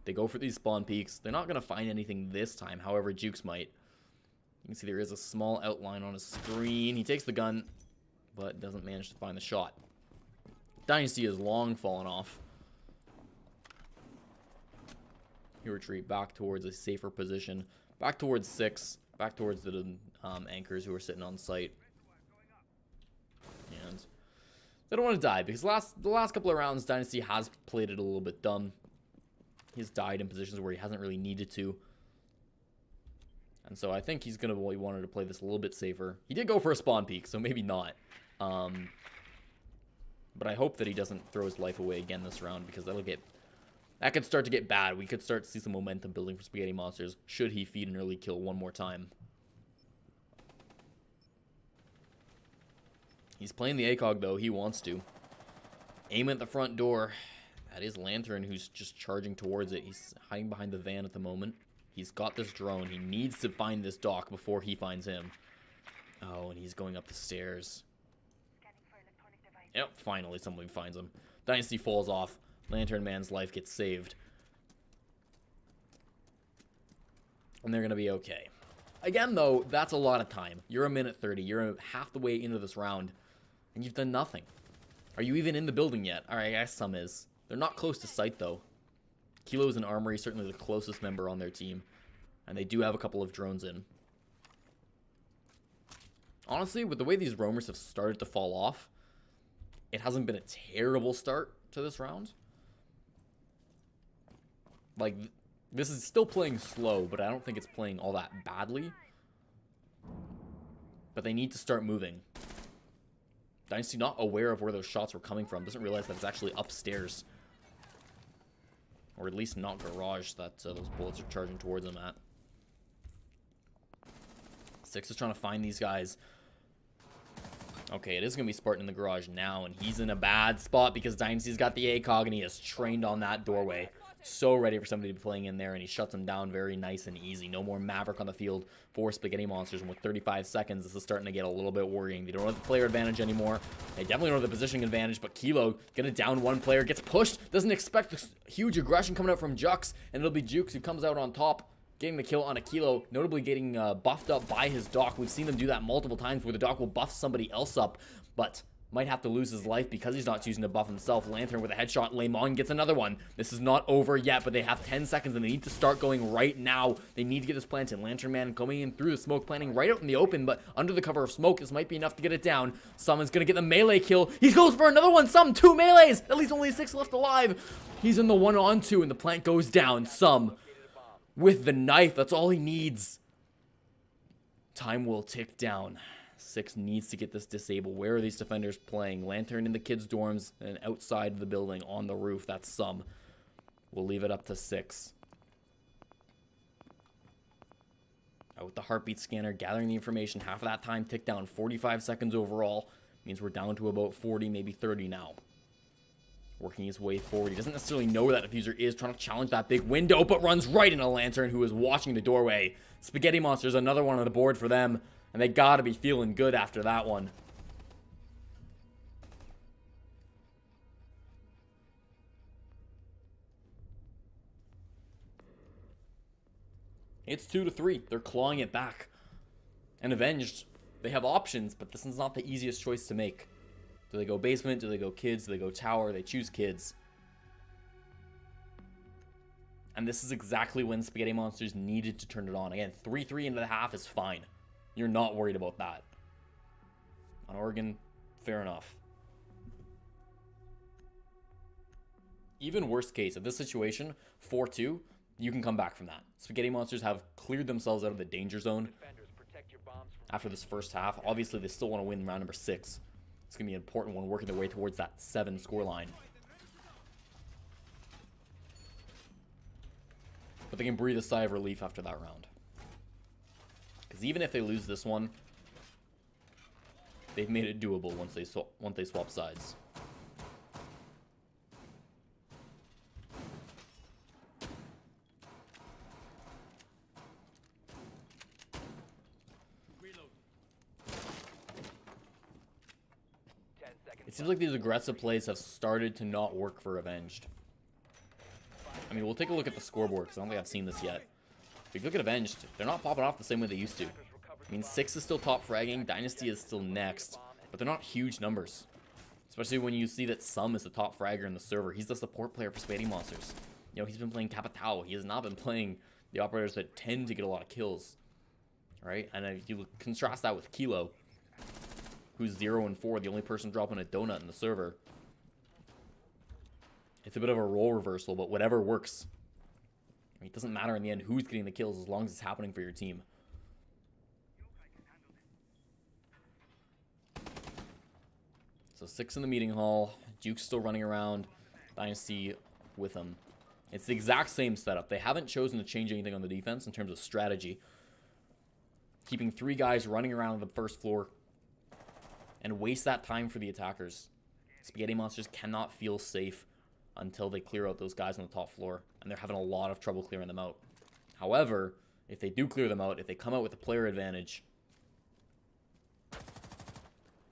Speaker 1: They go for these spawn peaks. They're not going to find anything this time, however Jukes might. You can see there is a small outline on his screen. He takes the gun, but doesn't manage to find the shot. Dynasty has long fallen off. He retreat back towards a safer position. Back towards 6. Back towards the anchors who are sitting on site. And they don't want to die because the last couple of rounds, Dynasty has played it a little bit dumb. He's died in positions where he hasn't really needed to. And so I think he's going to wanted to play this a little bit safer. He did go for a spawn peak, so maybe not. But I hope that he doesn't throw his life away again this round, because that could start to get bad. We could start to see some momentum building for Spaghetti Monsters should he feed an early kill one more time. He's playing the ACOG, though. He wants to. Aim at the front door. That is Lantern, who's just charging towards it. He's hiding behind the van at the moment. He's got this drone. He needs to find this dock before he finds him. Oh, and he's going up the stairs. Yep, finally somebody finds him. Dynasty falls off. Lantern Man's life gets saved. And they're going to be okay. Again, though, that's a lot of time. You're a minute 30. You're half the way into this round. And you've done nothing. Are you even in the building yet? Alright, I guess some is. They're not close to site, though. Kilo's and Armory, certainly the closest member on their team. And they do have a couple of drones in. Honestly, with the way these roamers have started to fall off, it hasn't been a terrible start to this round. Like, this is still playing slow, but I don't think it's playing all that badly. But they need to start moving. Dynasty not aware of where those shots were coming from. Doesn't realize that it's actually upstairs. Or at least not garage that those bullets are charging towards them at. Six is trying to find these guys. Okay, it is going to be Spartan in the garage now, and he's in a bad spot because Dynasty's got the ACOG, and he is trained on that doorway. So ready for somebody to be playing in there, and he shuts him down very nice and easy. No more Maverick on the field for Spaghetti Monsters, and with 35 seconds, this is starting to get a little bit worrying. They don't have the player advantage anymore. They definitely don't have the positioning advantage, but Kilo gonna down one player, gets pushed, doesn't expect this huge aggression coming out from Jux, and it'll be Jukes who comes out on top, getting the kill on a Kilo, notably getting buffed up by his doc. We've seen them do that multiple times where the doc will buff somebody else up, but might have to lose his life because he's not choosing to buff himself. Lantern with a headshot. Lemon gets another one. This is not over yet, but they have 10 seconds and they need to start going right now. They need to get this planted. Lantern Man coming in through the smoke, planting right out in the open, but under the cover of smoke, this might be enough to get it down. Someone's gonna get the melee kill. He goes for another one. Some 2 melees. At least only 6 left alive. He's in the 1-on-2 and the plant goes down. Some with the knife. That's all he needs. Time will tick down. 6 needs to get this disabled. Where are these defenders playing? Lantern in the kids' dorms and outside the building on the roof. That's some. We'll leave it up to 6. Out with the heartbeat scanner, gathering the information. Half of that time ticked down. 45 seconds overall. Means we're down to about 40, maybe 30 now. Working his way forward. He doesn't necessarily know where that diffuser is. Trying to challenge that big window, but runs right into Lantern, who is watching the doorway. Spaghetti Monsters, another one on the board for them. And they gotta be feeling good after that one. It's 2-3. They're clawing it back. And Avenged, they have options, but this is not the easiest choice to make. Do they go basement? Do they go kids? Do they go tower? They choose kids. And this is exactly when Spaghetti Monsters needed to turn it on. Again, 3-3 into the half is fine. You're not worried about that. On Oregon, fair enough. Even worst case, of this situation, 4-2, you can come back from that. Spaghetti Monsters have cleared themselves out of the danger zone after this first half. Obviously, they still want to win round number 6. It's going to be an important one, working their way towards that 7 scoreline. But they can breathe a sigh of relief after that round. Because even if they lose this one, they've made it doable once they swap sides. It seems like these aggressive plays have started to not work for Avenged. I mean, we'll take a look at the scoreboard, because I don't think I've seen this yet. If you look at Avenged, they're not popping off the same way they used to. I mean, 6 is still top fragging, Dynasty is still next, but they're not huge numbers. Especially when you see that Sum is the top fragger in the server. He's the support player for Spaghetti Monsters. You know, he's been playing Capitao. He has not been playing the operators that tend to get a lot of kills. Right? And if you contrast that with Kilo, who's 0-4, the only person dropping a donut in the server. It's a bit of a role reversal, but whatever works. I mean, it doesn't matter in the end who's getting the kills as long as it's happening for your team. So 6 in the meeting hall. Duke's still running around. Dynasty with him. It's the exact same setup. They haven't chosen to change anything on the defense in terms of strategy. Keeping 3 guys running around the first floor and waste that time for the attackers. Spaghetti Monsters cannot feel safe until they clear out those guys on the top floor, and they're having a lot of trouble clearing them out. However, if they do clear them out, if they come out with a player advantage,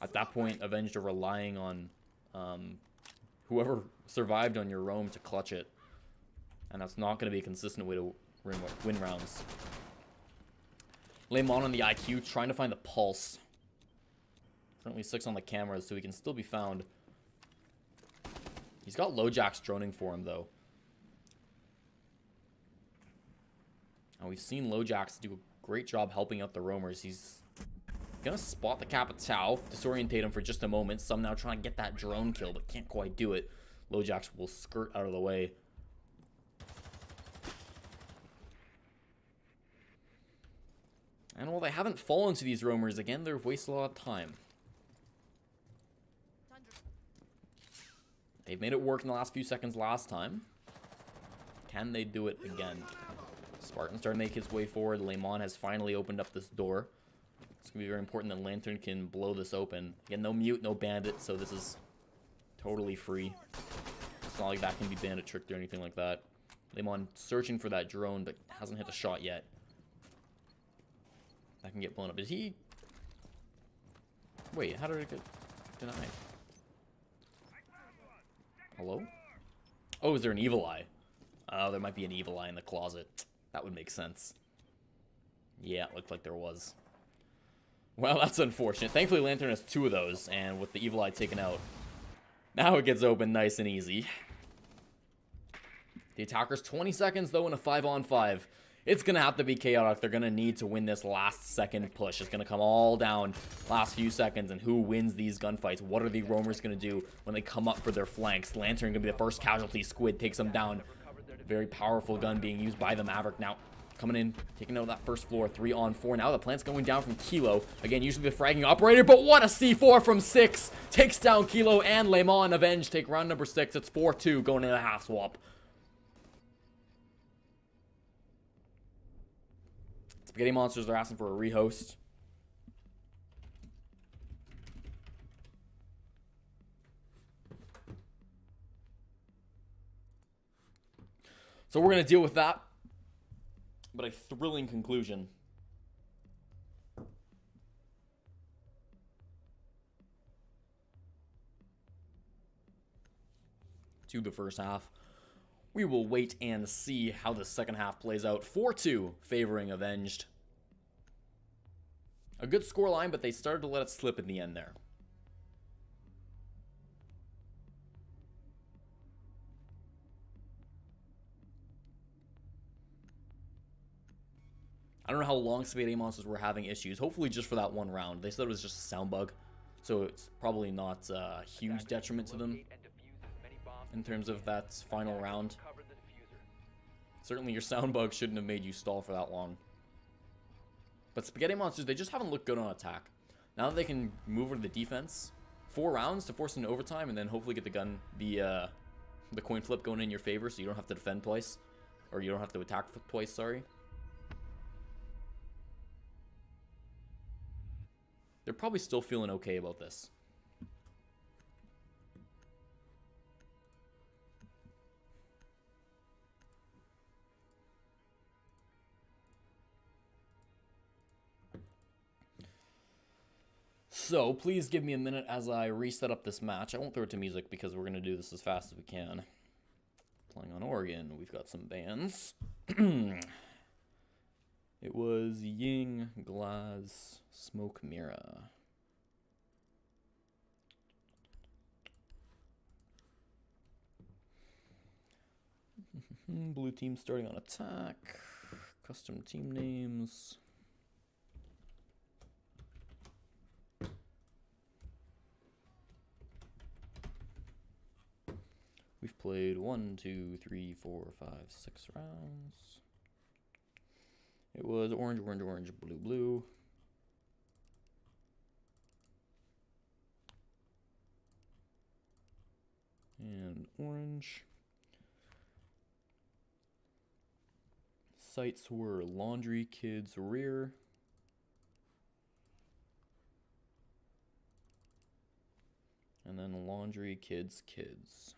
Speaker 1: at that point, Avenged are relying on whoever survived on your roam to clutch it, and that's not going to be a consistent way to win rounds. Lemon on the IQ, trying to find the pulse. Currently 6 on the cameras, so he can still be found. He's got LoJax droning for him, though. And we've seen LoJax do a great job helping out the roamers. He's gonna spot the Capitao, disorientate him for just a moment. Some now trying to get that drone kill, but can't quite do it. LoJax will skirt out of the way. And while they haven't fallen to these roamers again, they've wasted a lot of time. They've made it work in the last few seconds last time. Can they do it again? Spartan starting to make his way forward. Lemon has finally opened up this door. It's going to be very important that Lantern can blow this open. Again, no mute, no bandit, so this is totally free. It's not like that can be bandit tricked or anything like that. Lemon searching for that drone, but hasn't hit the shot yet. That can get blown up. Did he... Wait, how did it get denied? Hello? Oh, is there an evil eye? Oh, there might be an evil eye in the closet. That would make sense. Yeah, it looked like there was. Well, that's unfortunate. Thankfully, Lantern has 2 of those, and with the evil eye taken out, now it gets open nice and easy. The attackers 20 seconds, though, in a 5-on-5. It's going to have to be chaotic. They're going to need to win this last second push. It's going to come all down last few seconds. And who wins these gunfights? What are the roamers going to do when they come up for their flanks? Lantern going to be the first casualty. Squid takes them down. Very powerful gun being used by the Maverick. Now, coming in, taking out that first floor. 3-on-4. Now the plant's going down from Kilo. Again, usually the fragging operator. But what a C4 from 6. Takes down Kilo and Lemon. Avenged take round number 6. It's 4-2 going into the half swap. Spaghetti Monsters are asking for a rehost. So we're going to deal with that. But a thrilling conclusion. To the first half. We will wait and see how the second half plays out. 4-2 favoring Avenged. A good scoreline, but they started to let it slip in the end there. I don't know how long Spaghetti Monsters were having issues. Hopefully just for that one round. They said it was just a sound bug. So it's probably not a huge detriment to them in terms of that final round. Certainly your sound bug shouldn't have made you stall for that long. But Spaghetti Monsters, they just haven't looked good on attack. Now that they can move over to the defense, 4 rounds to force into overtime, and then hopefully get the coin flip going in your favor, so you don't have to defend twice, or you don't have to attack twice. Sorry. They're probably still feeling okay about this. So, please give me a minute as I reset up this match. I won't throw it to music because we're going to do this as fast as we can. Playing on Oregon, we've got some bands. It was Ying, Glaz, Smoke Mira. Blue team starting on attack. Custom team names. We've played 1, 2, 3, 4, 5, 6 rounds. It was orange, orange, orange, blue, blue. And orange. Sites were laundry, kids, rear. And then laundry, kids, kids.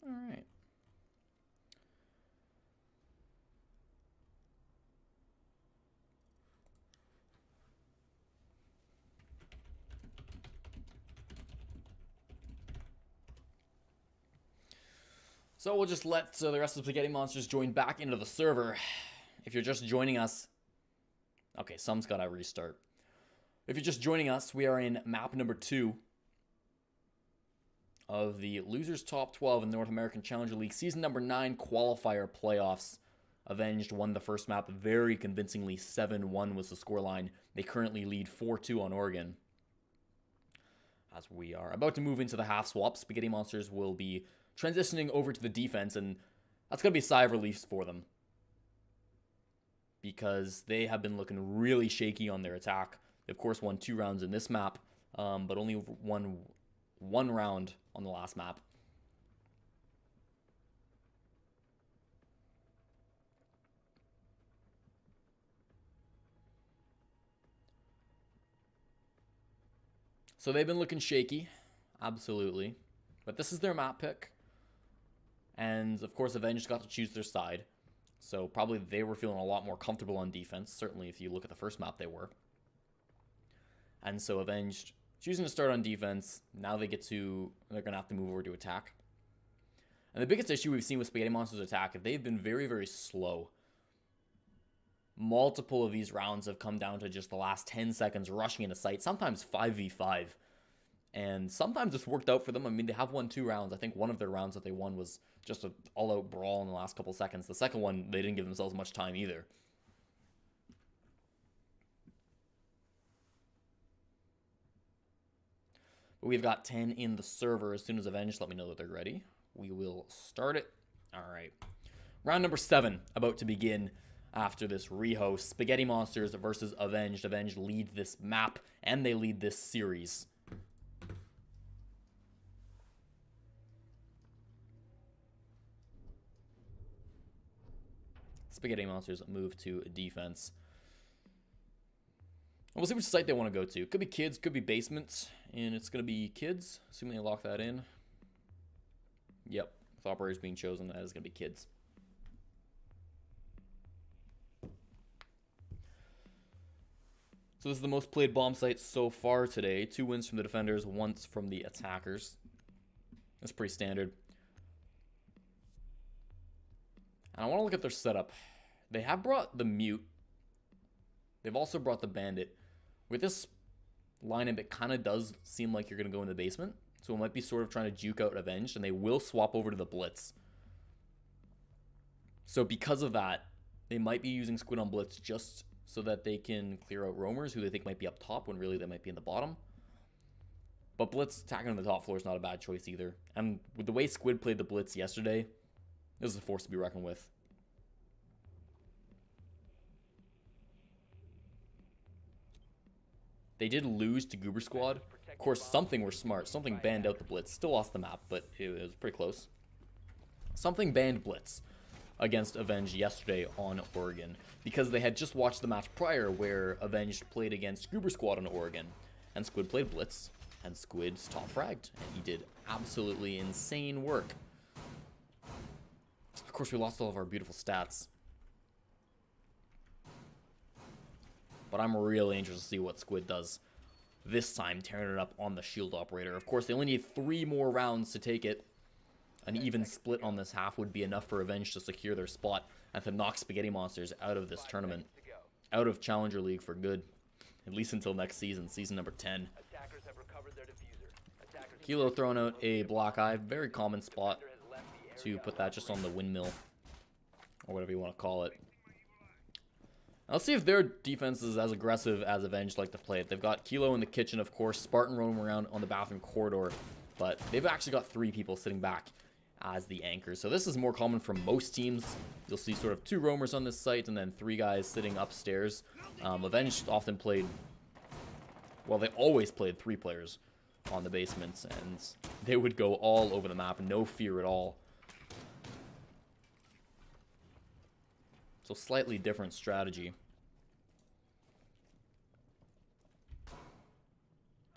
Speaker 1: All right. So we'll just let the rest of the Spaghetti Monsters join back into the server. If you're just joining us... Okay, some's got to restart. If you're just joining us, we are in map number 2 of the Losers Top 12 in the North American Challenger League. Season number 9 Qualifier Playoffs. Avenged won the first map very convincingly. 7-1 was the scoreline. They currently lead 4-2 on Oregon. As we are about to move into the half swap, Spaghetti Monsters will be transitioning over to the defense, and that's going to be a sigh of relief for them, because they have been looking really shaky on their attack. They, of course, won 2 rounds in this map, but only won 1 round on the last map. So they've been looking shaky, absolutely. But this is their map pick. And, of course, Avenged got to choose their side. So probably they were feeling a lot more comfortable on defense. Certainly if you look at the first map, they were. And so Avenged choosing to start on defense. Now they're going to have to move over to attack. And the biggest issue we've seen with Spaghetti Monsters' attack is they've been very, very slow. Multiple of these rounds have come down to just the last 10 seconds rushing into sight, sometimes 5v5. And sometimes it's worked out for them. I mean, they have won 2 rounds. I think one of their rounds that they won was just an all-out brawl in the last couple seconds. The second one, they didn't give themselves much time either. But we've got 10 in the server. As soon as Avenged let me know that they're ready, we will start it. All right. Round number 7 about to begin after this rehost. Spaghetti Monsters versus Avenged. Avenged lead this map, and they lead this series. Spaghetti Monsters move to defense. And we'll see which site they want to go to. Could be kids, could be basements, and it's going to be kids, assuming they lock that in. Yep, with operators being chosen, that is going to be kids. So this is the most played bomb site so far today. 2 wins from the defenders, 1 from the attackers. That's pretty standard. And I want to look at their setup. They have brought the Mute. They've also brought the Bandit. With this lineup, it kind of does seem like you're going to go in the basement. So it might be sort of trying to juke out Avenged, and they will swap over to the Blitz. So because of that, they might be using Squid on Blitz just so that they can clear out roamers who they think might be up top when really they might be in the bottom. But Blitz attacking on the top floor is not a bad choice either. And with the way Squid played the Blitz yesterday, this is a force to be reckoned with. They did lose to Goober Squad. Of course, something were smart. Something banned out the Blitz. Still lost the map, but it was pretty close. Something banned Blitz against Avenged yesterday on Oregon, because they had just watched the match prior where Avenged played against Goober Squad on Oregon, and Squid played Blitz, and Squid's top fragged, and he did absolutely insane work. Of course, we lost all of our beautiful stats. But I'm really interested to see what Squid does this time, tearing it up on the shield operator. Of course, they only need 3 more rounds to take it. An even split on this half would be enough for Avenged to secure their spot and to knock Spaghetti Monsters out of this tournament. Out of Challenger League for good. At least until next season, season number 10. Kilo throwing out a block eye. Very common spot to put that just on the windmill, or whatever you want to call it. Now, let's see if their defense is as aggressive as Avenged like to play it. They've got Kilo in the kitchen, of course, Spartan roaming around on the bathroom corridor, but they've actually got 3 people sitting back as the anchor. So this is more common from most teams. You'll see sort of 2 roamers on this site and then 3 guys sitting upstairs. Avenged often played, well, they always played 3 players on the basements, and they would go all over the map, no fear at all. So slightly different strategy.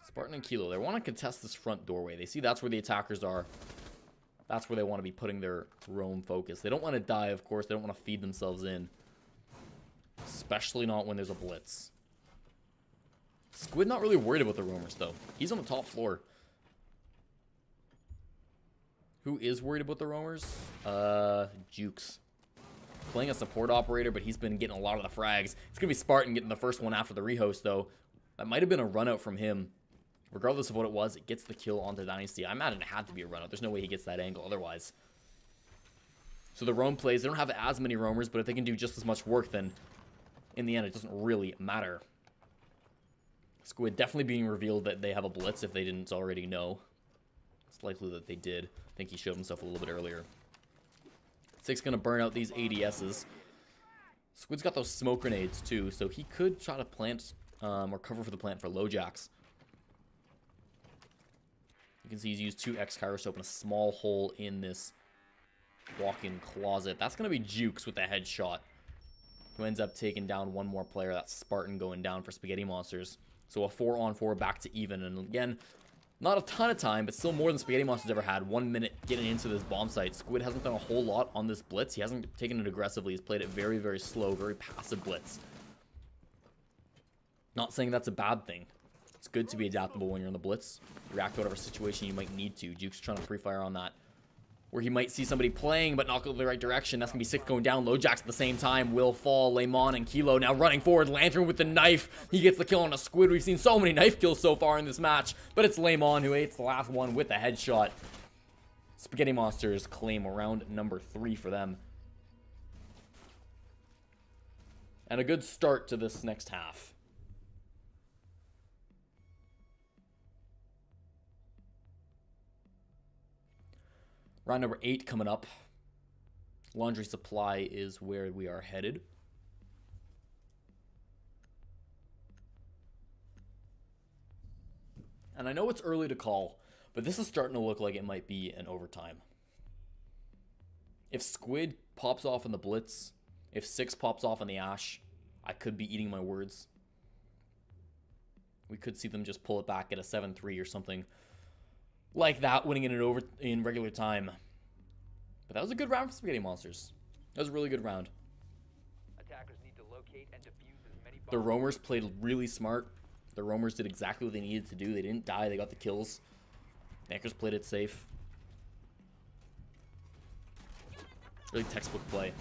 Speaker 1: Spartan and Kilo, they want to contest this front doorway. They see that's where the attackers are. That's where they want to be putting their roam focus. They don't want to die, of course. They don't want to feed themselves in. Especially not when there's a blitz. Squid not really worried about the roamers, though. He's on the top floor. Who is worried about the roamers? Jukes. Playing a support operator, but he's been getting a lot of the frags. It's going to be Spartan getting the first one after the rehost, though. That might have been a run out from him. Regardless of what it was, it gets the kill onto Dynasty. I imagine it had to be a run out. There's no way he gets that angle otherwise. So the roam plays, they don't have as many roamers, but if they can do just as much work, then in the end, it doesn't really matter. Squid definitely being revealed that they have a blitz if they didn't already know. It's likely that they did. I think he showed himself a little bit earlier. Six going to burn out these ADSs. Squid's got those smoke grenades too, so he could try to plant or cover for the plant for low jacks. You can see he's used 2 X-Kairos to open a small hole in this walk-in closet. That's going to be Jukes with the headshot, who ends up taking down one more player. That's Spartan going down for Spaghetti Monsters. So a 4-on-4 back to even. And again, not a ton of time, but still more than Spaghetti Monsters ever had. 1 minute getting into this bomb site. Squid hasn't done a whole lot on this blitz. He hasn't taken it aggressively. He's played it very, very slow, very passive blitz. Not saying that's a bad thing. It's good to be adaptable when you're in the blitz. React to whatever situation you might need to. Juke's trying to pre-fire on that. Where he might see somebody playing but not go the right direction. That's going to be Six going down. Low jacks at the same time. Will fall. Lemon and Kilo now running forward. Lantern with the knife. He gets the kill on a Squid. We've seen so many knife kills so far in this match. But it's Lemon who ate the last one with the headshot. Spaghetti Monsters claim round number 3 for them. And a good start to this next half. Round number 8 coming up. Laundry Supply is where we are headed. And I know it's early to call, but this is starting to look like it might be an overtime. If Squid pops off in the Blitz, if Six pops off in the Ash, I could be eating my words. We could see them just pull it back at a 7-3 or something like that, winning it in regular time. But that was a good round for Spaghetti Monsters. That was a really good round.
Speaker 2: Attackers need to locate and defuse as many bombs.
Speaker 1: The roamers played really smart. The roamers did exactly what they needed to do. They didn't die. They got the kills. The anchors played it safe. Really textbook play.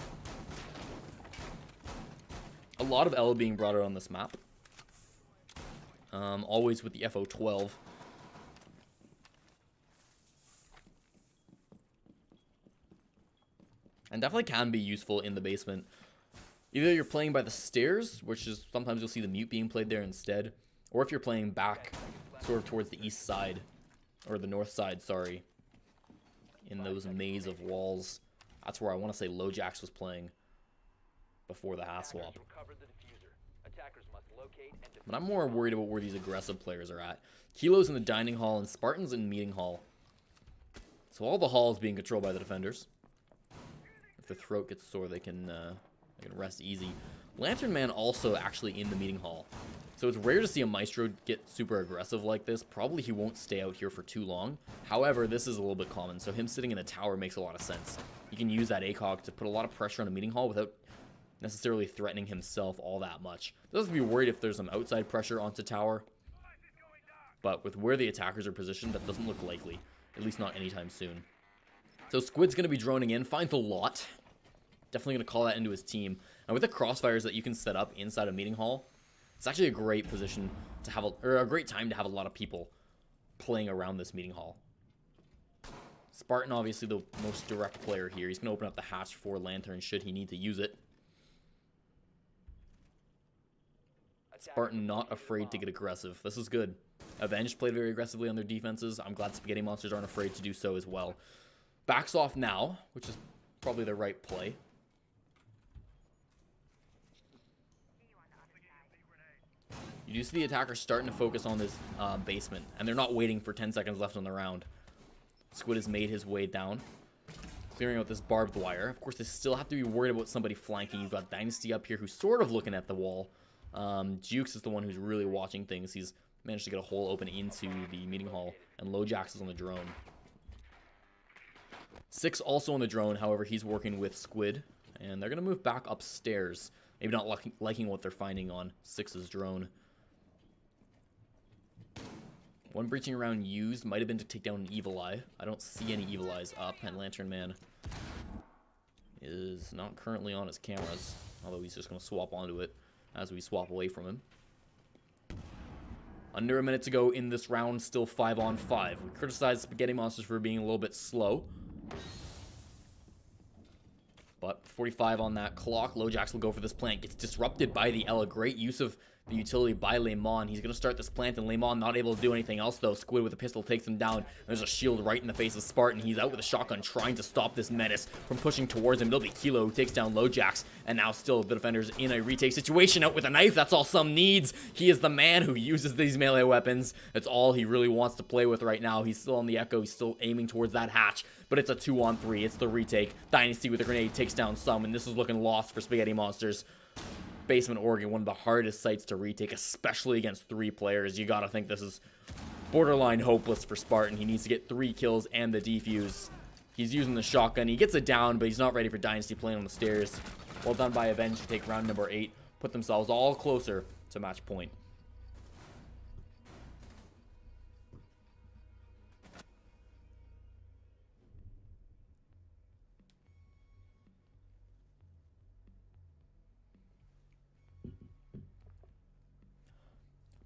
Speaker 1: A lot of L being brought out on this map. Always with the FO12. And definitely can be useful in the basement. Either you're playing by the stairs, which is sometimes you'll see the mute being played there instead, or if you're playing back sort of towards the east side, or the north side, sorry, in those maze of walls. That's where I want to say Lojax was playing before the half swap. But I'm more worried about where these aggressive players are at. Kilo's in the dining hall and Spartan's in meeting hall. So all the halls being controlled by the defenders. If their throat gets sore, they can rest easy. Lantern Man also actually in the meeting hall. So it's rare to see a Maestro get super aggressive like this. Probably he won't stay out here for too long. However, this is a little bit common. So him sitting in the tower makes a lot of sense. He can use that ACOG to put a lot of pressure on a meeting hall without necessarily threatening himself all that much. Doesn't be worried if there's some outside pressure onto tower. But with where the attackers are positioned, that doesn't look likely. At least not anytime soon. So Squid's going to be droning in. Finds a lot. Definitely going to call that into his team. And with the crossfires that you can set up inside a meeting hall, it's actually a great position to have, or a great time to have a lot of people playing around this meeting hall. Spartan, obviously the most direct player here. He's going to open up the hatch for Lantern should he need to use it. Spartan not afraid to get aggressive. This is good. Avenged played very aggressively on their defenses. I'm glad Spaghetti Monsters aren't afraid to do so as well. Backs off now, which is probably the right play. You do see the attacker starting to focus on this basement, and they're not waiting for 10 seconds left on the round. Squid has made his way down, clearing out this barbed wire. Of course, they still have to be worried about somebody flanking. You've got Dynasty up here who's sort of looking at the wall. Jukes is the one who's really watching things. He's managed to get a hole open into the meeting hall, and Lojax is on the drone. Six also on the drone, however, he's working with Squid, and they're going to move back upstairs. Maybe not liking what they're finding on Six's drone. One breaching round used might have been to take down an Evil Eye. I don't see any Evil Eyes up, and Lantern Man is not currently on his cameras, although he's just going to swap onto it as we swap away from him. Under a minute to go in this round, still 5-on-5. We criticize Spaghetti Monsters for being a little bit slow, but 45 on that clock. Lojax will go for this plant. Gets disrupted by the Ella. Great use of the utility by Lemon. He's going to start this plant, and Lemon not able to do anything else, though. Squid with a pistol takes him down. There's a shield right in the face of Spartan. He's out with a shotgun trying to stop this menace from pushing towards him. It'll be Kilo who takes down Lojax, and now still the defenders in a retake situation. Out with a knife. That's all Some needs. He is the man who uses these melee weapons. That's all he really wants to play with right now. He's still on the Echo. He's still aiming towards that hatch, but it's a 2-on-3. It's the retake. Dynasty with a grenade takes down Some, and this is looking lost for Spaghetti Monsters. Basement Oregon, one of the hardest sites to retake, especially against 3 players. You gotta think this is borderline hopeless for Spartan. He needs to get 3 kills and the defuse. He's using the shotgun. He gets it down, but he's not ready for Dynasty playing on the stairs. Well done by Avenged to take round number 8. Put themselves all closer to match point.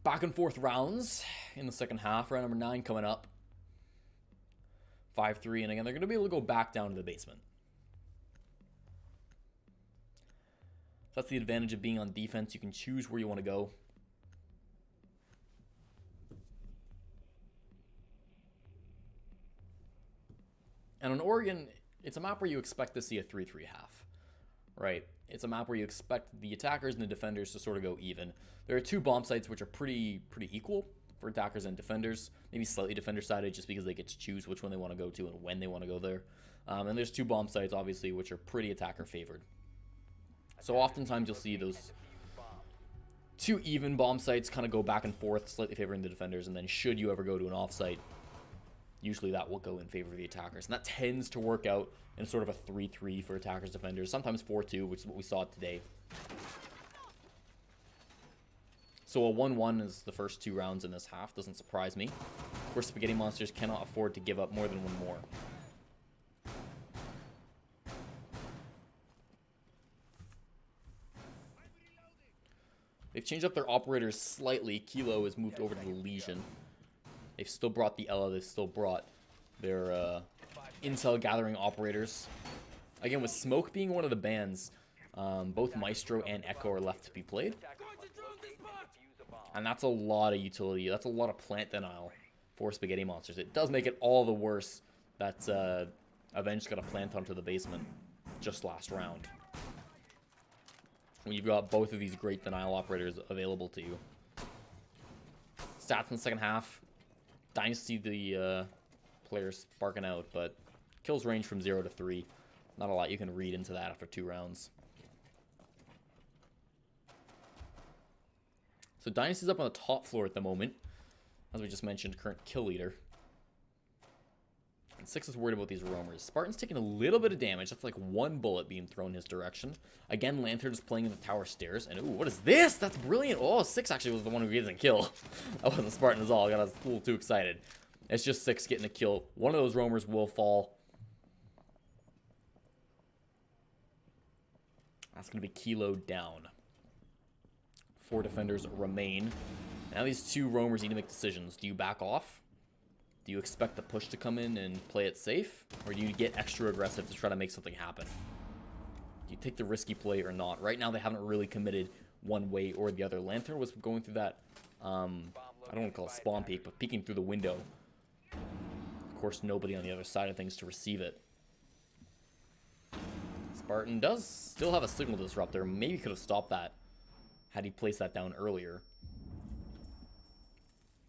Speaker 1: Back and forth rounds in the second half. Round number 9 coming up. 5-3, and again, they're going to be able to go back down to the basement. That's the advantage of being on defense. You can choose where you want to go. And on Oregon, it's a map where you expect to see a 3-3 half, right? It's a map where you expect the attackers and the defenders to sort of go even. There are 2 bomb sites which are pretty equal for attackers and defenders. Maybe slightly defender-sided just because they get to choose which one they want to go to and when they want to go there. And there's 2 bomb sites, obviously, which are pretty attacker-favored. So oftentimes you'll see those 2 even bomb sites kind of go back and forth, slightly favoring the defenders, and then should you ever go to an off-site, usually that will go in favor of the attackers. And that tends to work out in sort of a 3-3 for attackers, defenders. Sometimes 4-2, which is what we saw today. So a 1-1 is the first 2 rounds in this half. Doesn't surprise me. Of course, Spaghetti Monsters cannot afford to give up more than 1 more. They've changed up their operators slightly. Kilo has moved over to the Legion. They've still brought the Ella. They've still brought their intel gathering operators. Again, with Smoke being one of the bans, both Maestro and Echo are left to be played. And that's a lot of utility. That's a lot of plant denial for Spaghetti Monsters. It does make it all the worse that Avenged got a plant onto the basement just last round, when you've got both of these great denial operators available to you. Stats in the second half. Dynasty, the players sparking out, but kills range from 0 to 3. Not a lot you can read into that after 2 rounds. So Dynasty's up on the top floor at the moment. As we just mentioned, current kill leader. And 6 is worried about these roamers. Spartan's taking a little bit of damage. That's like 1 bullet being thrown his direction. Again, Lantern's playing in the tower stairs. And ooh, what is this? That's brilliant. Oh, 6 actually was the one who gets a kill. That wasn't Spartan at all. I got a little too excited. It's just 6 getting a kill. One of those roamers will fall. That's going to be Kilo down. 4 defenders remain. Now these 2 roamers need to make decisions. Do you back off? Do you expect the push to come in and play it safe? Or do you get extra aggressive to try to make something happen? Do you take the risky play or not? Right now they haven't really committed one way or the other. Lantern was going through that, I don't want to call it spawn peek, but peeking through the window. Of course, nobody on the other side of things to receive it. Spartan does still have a signal disruptor. Maybe could have stopped that had he placed that down earlier.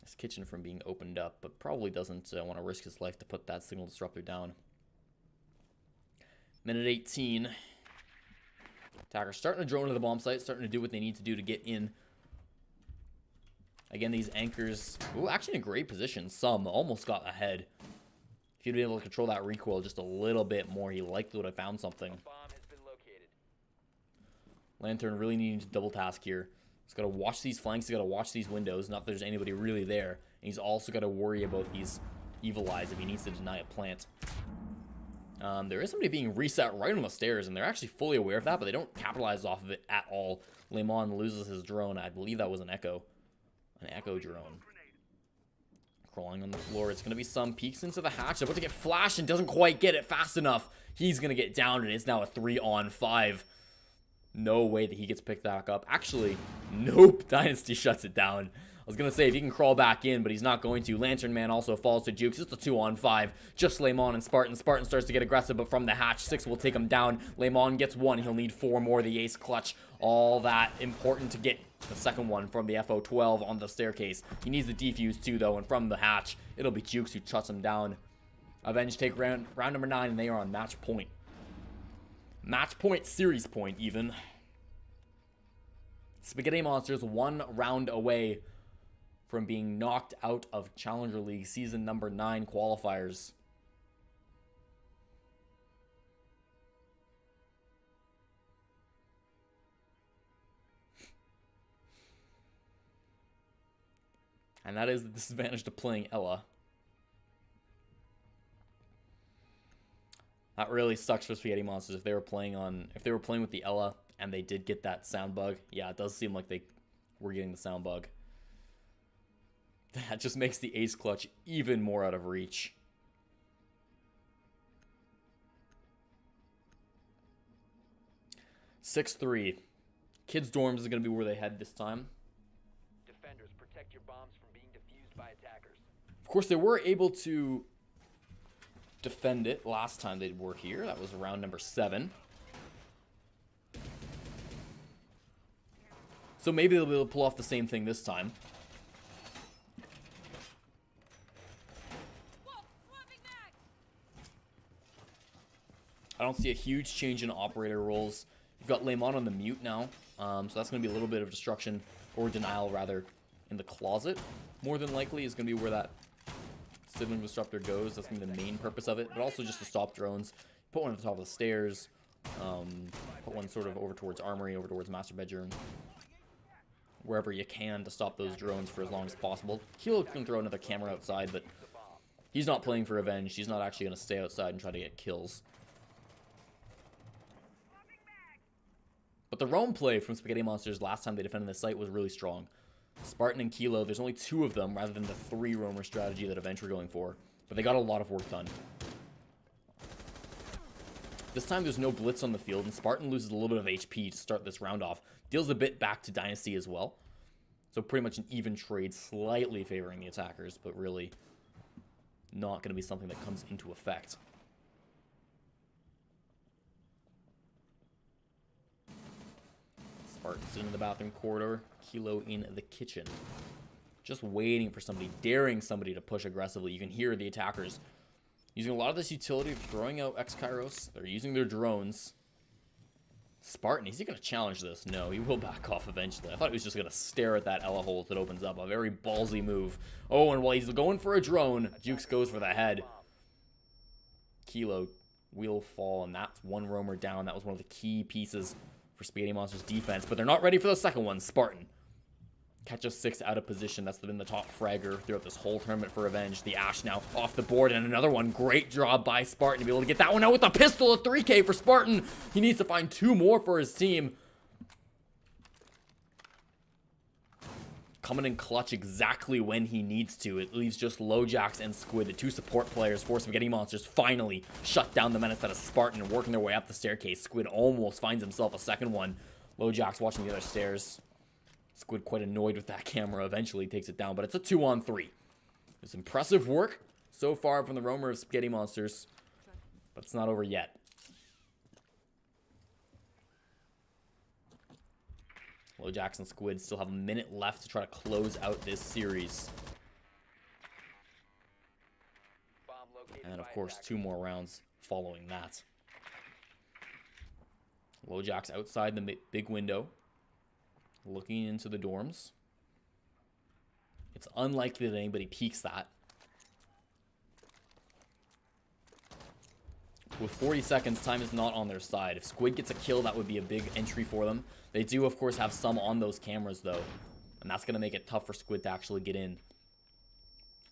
Speaker 1: His kitchen from being opened up, but probably doesn't want to risk his life to put that signal disruptor down. Minute 18. Attackers starting to drone to the bomb site, starting to do what they need to do to get in. Again, these anchors, ooh, actually in a great position. Some almost got ahead. If he'd been able to control that recoil just a little bit more, he likely would have found something.
Speaker 2: Bomb has been located.
Speaker 1: Lantern really needing to double task here. He's got to watch these flanks. He's got to watch these windows. Not that there's anybody really there. And he's also got to worry about these evil eyes if he needs to deny a plant. There is somebody being reset right on the stairs, and they're actually fully aware of that, but they don't capitalize off of it at all. Lemon loses his drone. I believe that was an Echo. An Echo drone. Crawling on the floor. It's going to be some. Peeks into the hatch. About to get flashed and doesn't quite get it fast enough. He's going to get down, and it's now a 3-on-5. No way that he gets picked back up. Actually, nope. Dynasty shuts it down. I was going to say if he can crawl back in, but he's not going to. Lantern Man also falls to Jukes. It's a 2-on-5. Just Lemon and Spartan. Spartan starts to get aggressive, but from the hatch, 6 will take him down. Lemon gets 1. He'll need 4 more. The ace clutch. All that important to get the second one from the FO12 on the staircase. He needs the defuse too, though, and from the hatch, it'll be Jukes who shuts him down. Avenged take round number 9, and they are on match point. Match point, series point, even. Spaghetti Monsters 1 round away from being knocked out of Challenger League Season number 9 qualifiers. And that is the disadvantage to playing Ella. That really sucks for Spaghetti Monsters if they were playing with the Ella and they did get that sound bug. Yeah, it does seem like they were getting the sound bug. That just makes the ace clutch even more out of reach. (6-3). Kids' dorms is going to be where they head this time.
Speaker 2: Defenders, protect your bombs from being defused by attackers.
Speaker 1: Of course, they were able to defend it last time they were here. That was round number 7. So maybe they'll be able to pull off the same thing this time. I don't see a huge change in operator roles. You've got Lemon on the mute now, so that's going to be a little bit of destruction, or denial rather, in the closet. More than likely is going to be where that signal disruptor goes. That's going to be the main purpose of it, but also just to stop drones. Put one at the top of the stairs. Put one sort of over towards armory, over towards master bedroom. Wherever you can to stop those drones for as long as possible. Kilo can throw another camera outside, but he's not playing for Avenged. He's not actually going to stay outside and try to get kills. But the roam play from Spaghetti Monsters last time they defended the site was really strong. Spartan and Kilo, there's only 2 of them rather than the 3 roamer strategy that Avenged were going for. But they got a lot of work done. This time there's no blitz on the field, and Spartan loses a little bit of HP to start this round off. Deals a bit back to Dynasty as well. So pretty much an even trade, slightly favoring the attackers, but really not going to be something that comes into effect. Spartan sitting in the bathroom corridor, Kilo in the kitchen. Just waiting for somebody, daring somebody to push aggressively. You can hear the attackers using a lot of this utility, throwing out X-Kairos. They're using their drones. Spartan, is he going to challenge this? No, he will back off eventually. I thought he was just going to stare at that Ella hole that opens up. A very ballsy move. Oh, and while he's going for a drone, Jukes goes for the head. Kilo will fall, and that's 1 roamer down. That was one of the key pieces for Spaghetti Monsters' defense, but they're not ready for the second one. Spartan catches 6 out of position. That's been the top fragger throughout this whole tournament for Avenged. The Ash now off the board, and another one. Great job by Spartan to be able to get that one out with a pistol. At 3K for Spartan. He needs to find 2 more for his team. Coming in clutch exactly when he needs to. It leaves just Lojax and Squid, the 2 support players for Spaghetti Monsters, finally shut down the menace that is Spartan, working their way up the staircase. Squid almost finds himself a second one. Lojax watching the other stairs. Squid quite annoyed with that camera, eventually takes it down, but it's a 2-on-3. It's impressive work so far from the roamer of Spaghetti Monsters, but it's not over yet. LoJax and Squid still have a minute left to try to close out this series.
Speaker 2: Bomb located
Speaker 1: And then, of
Speaker 2: by
Speaker 1: course,
Speaker 2: attacker.
Speaker 1: 2 more rounds following that. LoJax outside the big window, looking into the dorms. It's unlikely that anybody peeks that. With 40 seconds, time is not on their side. If Squid gets a kill, that would be a big entry for them. They do, of course, have some on those cameras, though. And that's going to make it tough for Squid to actually get in.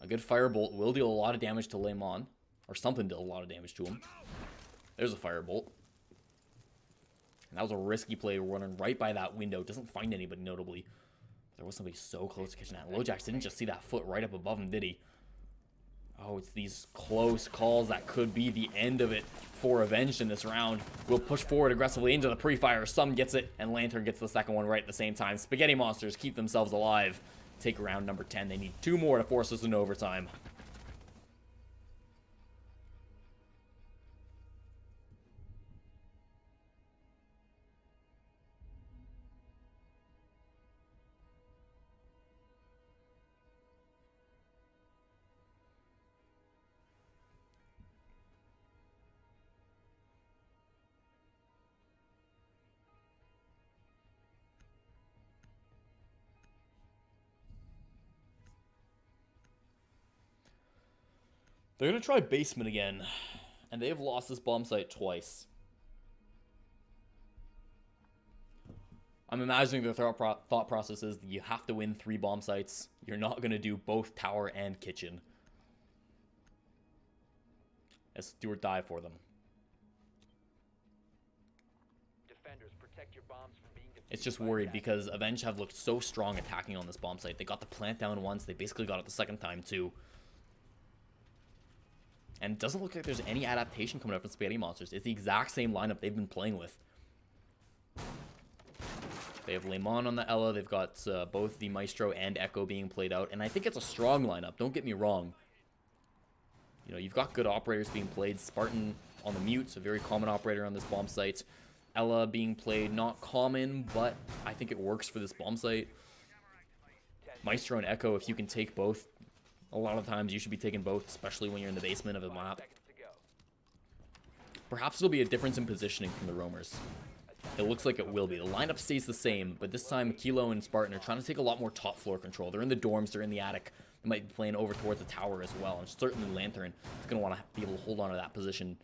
Speaker 1: A good firebolt will deal a lot of damage to Lemon. Or something did a lot of damage to him. There's a firebolt. And that was a risky play, running right by that window. Doesn't find anybody, notably. There was somebody so close to catching that. LoJax didn't just see that foot right up above him, did he? Oh, it's these close calls that could be the end of it for Avenged in this round. We'll push forward aggressively into the pre-fire. Some gets it, and Lantern gets the second one right at the same time. Spaghetti Monsters keep themselves alive. Take round number 10. They need 2 more to force us into overtime. They're going to try basement again, and they've lost this bomb site twice. I'm imagining their thought process is that you have to win 3 bomb sites. You're not going to do both tower and kitchen. It's do or die for them.
Speaker 2: Defenders, protect your bombs from being defused
Speaker 1: It's just
Speaker 2: by
Speaker 1: worried
Speaker 2: attackers.
Speaker 1: because Avenged have looked so strong attacking on this bomb site. They got the plant down once. They basically got it the second time, too. And it doesn't look like there's any adaptation coming up from Spaghetti Monsters. It's the exact same lineup they've been playing with. They have Lemon on the Ella. They've got both the Maestro and Echo being played out. And I think it's a strong lineup. Don't get me wrong. You know, you've got good operators being played. Spartan on the Mutes, a very common operator on this bomb site. Ella being played, not common, but I think it works for this bomb site. Maestro and Echo, if you can take both, a lot of times you should be taking both, especially when you're in the basement of a
Speaker 2: 5
Speaker 1: map.
Speaker 2: seconds to go.
Speaker 1: Perhaps it'll be a difference in positioning from the roamers. It looks like it will be. The lineup stays the same, but this time Kilo and Spartan are trying to take a lot more top floor control. They're in the dorms, they're in the attic. They might be playing over towards the tower as well, and certainly Lantern is going to want to be able to hold on to that position.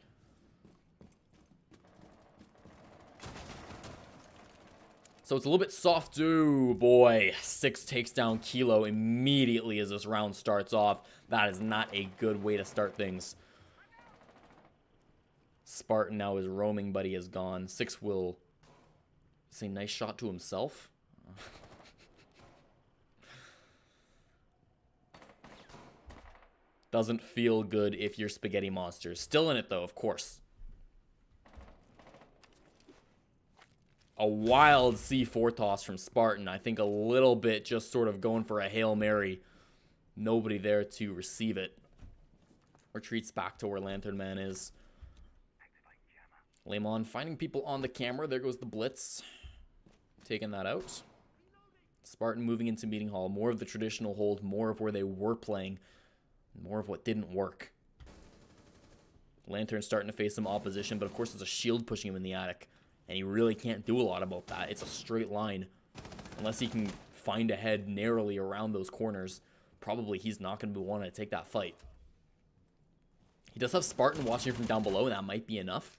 Speaker 1: So it's a little bit soft. Ooh, boy. 6 takes down Kilo immediately as this round starts off. That is not a good way to start things. Spartan now is roaming, but he is gone. 6 will say nice shot to himself. Doesn't feel good if you're Spaghetti Monsters. Still in it, though, of course. A wild C4 toss from Spartan. I think a little bit just sort of going for a Hail Mary. Nobody there to receive it. Retreats back to where Lantern Man is. Lemon finding people on the camera. There goes the Blitz. Taking that out. Spartan moving into Meeting Hall. More of the traditional hold. More of where they were playing. More of what didn't work. Lantern starting to face some opposition. But of course there's a shield pushing him in the attic. And he really can't do a lot about that. It's a straight line. Unless he can find a head narrowly around those corners. Probably he's not going to be wanting to take that fight. He does have Spartan watching from down below. And that might be enough.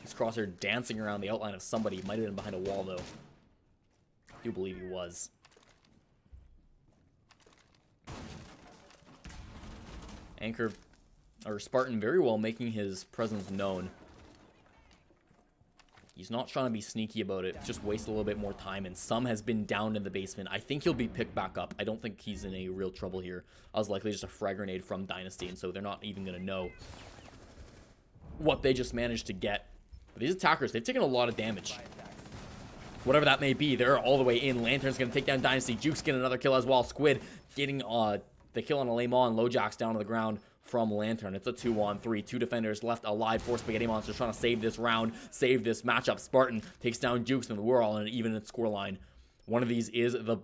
Speaker 1: His crosshair dancing around the outline of somebody. Might have been behind a wall, though. I do believe he was. Anchor, or Spartan, very well making his presence known. He's not trying to be sneaky about it. Just waste a little bit more time. And Some has been down in the basement. I think he'll be picked back up. I don't think he's in any real trouble here. I was likely just a frag grenade from Dynasty. And so they're not even going to know what they just managed to get. But these attackers, they've taken a lot of damage. Whatever that may be, they're all the way in. Lantern's going to take down Dynasty. Juke's getting another kill as well. Squid getting the kill on a Lemon. LoJax down to the ground from Lantern. It's a 2-on-3. 2 defenders left alive for Spaghetti Monsters trying to save this round, save this matchup. Spartan takes down Jukes, and we're all in an even scoreline. One of these is the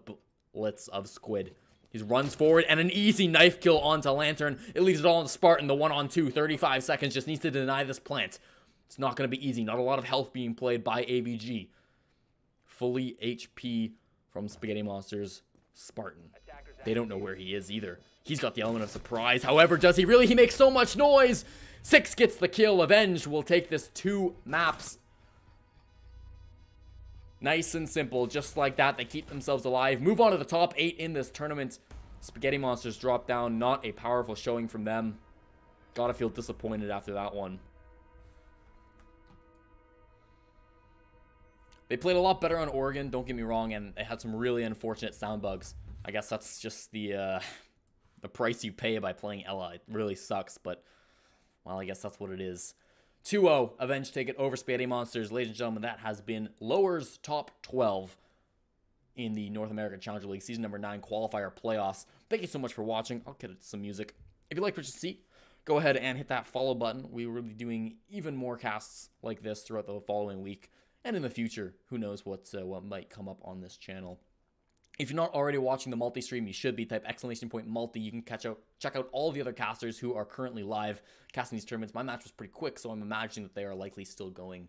Speaker 1: Blitz of Squid. He runs forward and an easy knife kill onto Lantern. It leaves it all on Spartan. The 1-on-2, 35 seconds, just needs to deny this plant. It's not going to be easy. Not a lot of health being played by AVG. Fully HP from Spaghetti Monsters Spartan. They don't know where he is either. He's got the element of surprise. However, does he really? He makes so much noise. 6 gets the kill. Avenged will take this 2 maps. Nice and simple. Just like that, they keep themselves alive. Move on to the top 8 in this tournament. Spaghetti Monsters drop down. Not a powerful showing from them. Gotta feel disappointed after that one. They played a lot better on Oregon, don't get me wrong, and they had some really unfortunate sound bugs. I guess that's just the price you pay by playing Ella. It really sucks, but, well, I guess that's what it is. 2-0, Avenged take it over Spaghetti Monsters. Ladies and gentlemen, that has been Lower's Top 12 in the North American Challenger League Season number 9 Qualifier Playoffs. Thank you so much for watching. I'll get some music. If you like what you see, go ahead and hit that follow button. We will be doing even more casts like this throughout the following week. And in the future, who knows what might come up on this channel. If you're not already watching the multi-stream, you should be. Type !multi. You can check out all the other casters who are currently live casting these tournaments. My match was pretty quick, so I'm imagining that they are likely still going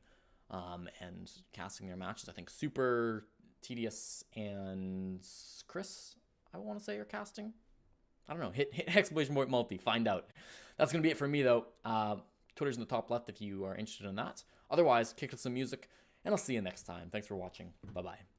Speaker 1: and casting their matches. I think Super, TDS, and Chris, I want to say, are casting. I don't know. Hit !multi. Find out. That's going to be it for me, though. Twitter's in the top left if you are interested in that. Otherwise, kick with some music. And I'll see you next time. Thanks for watching. Bye-bye.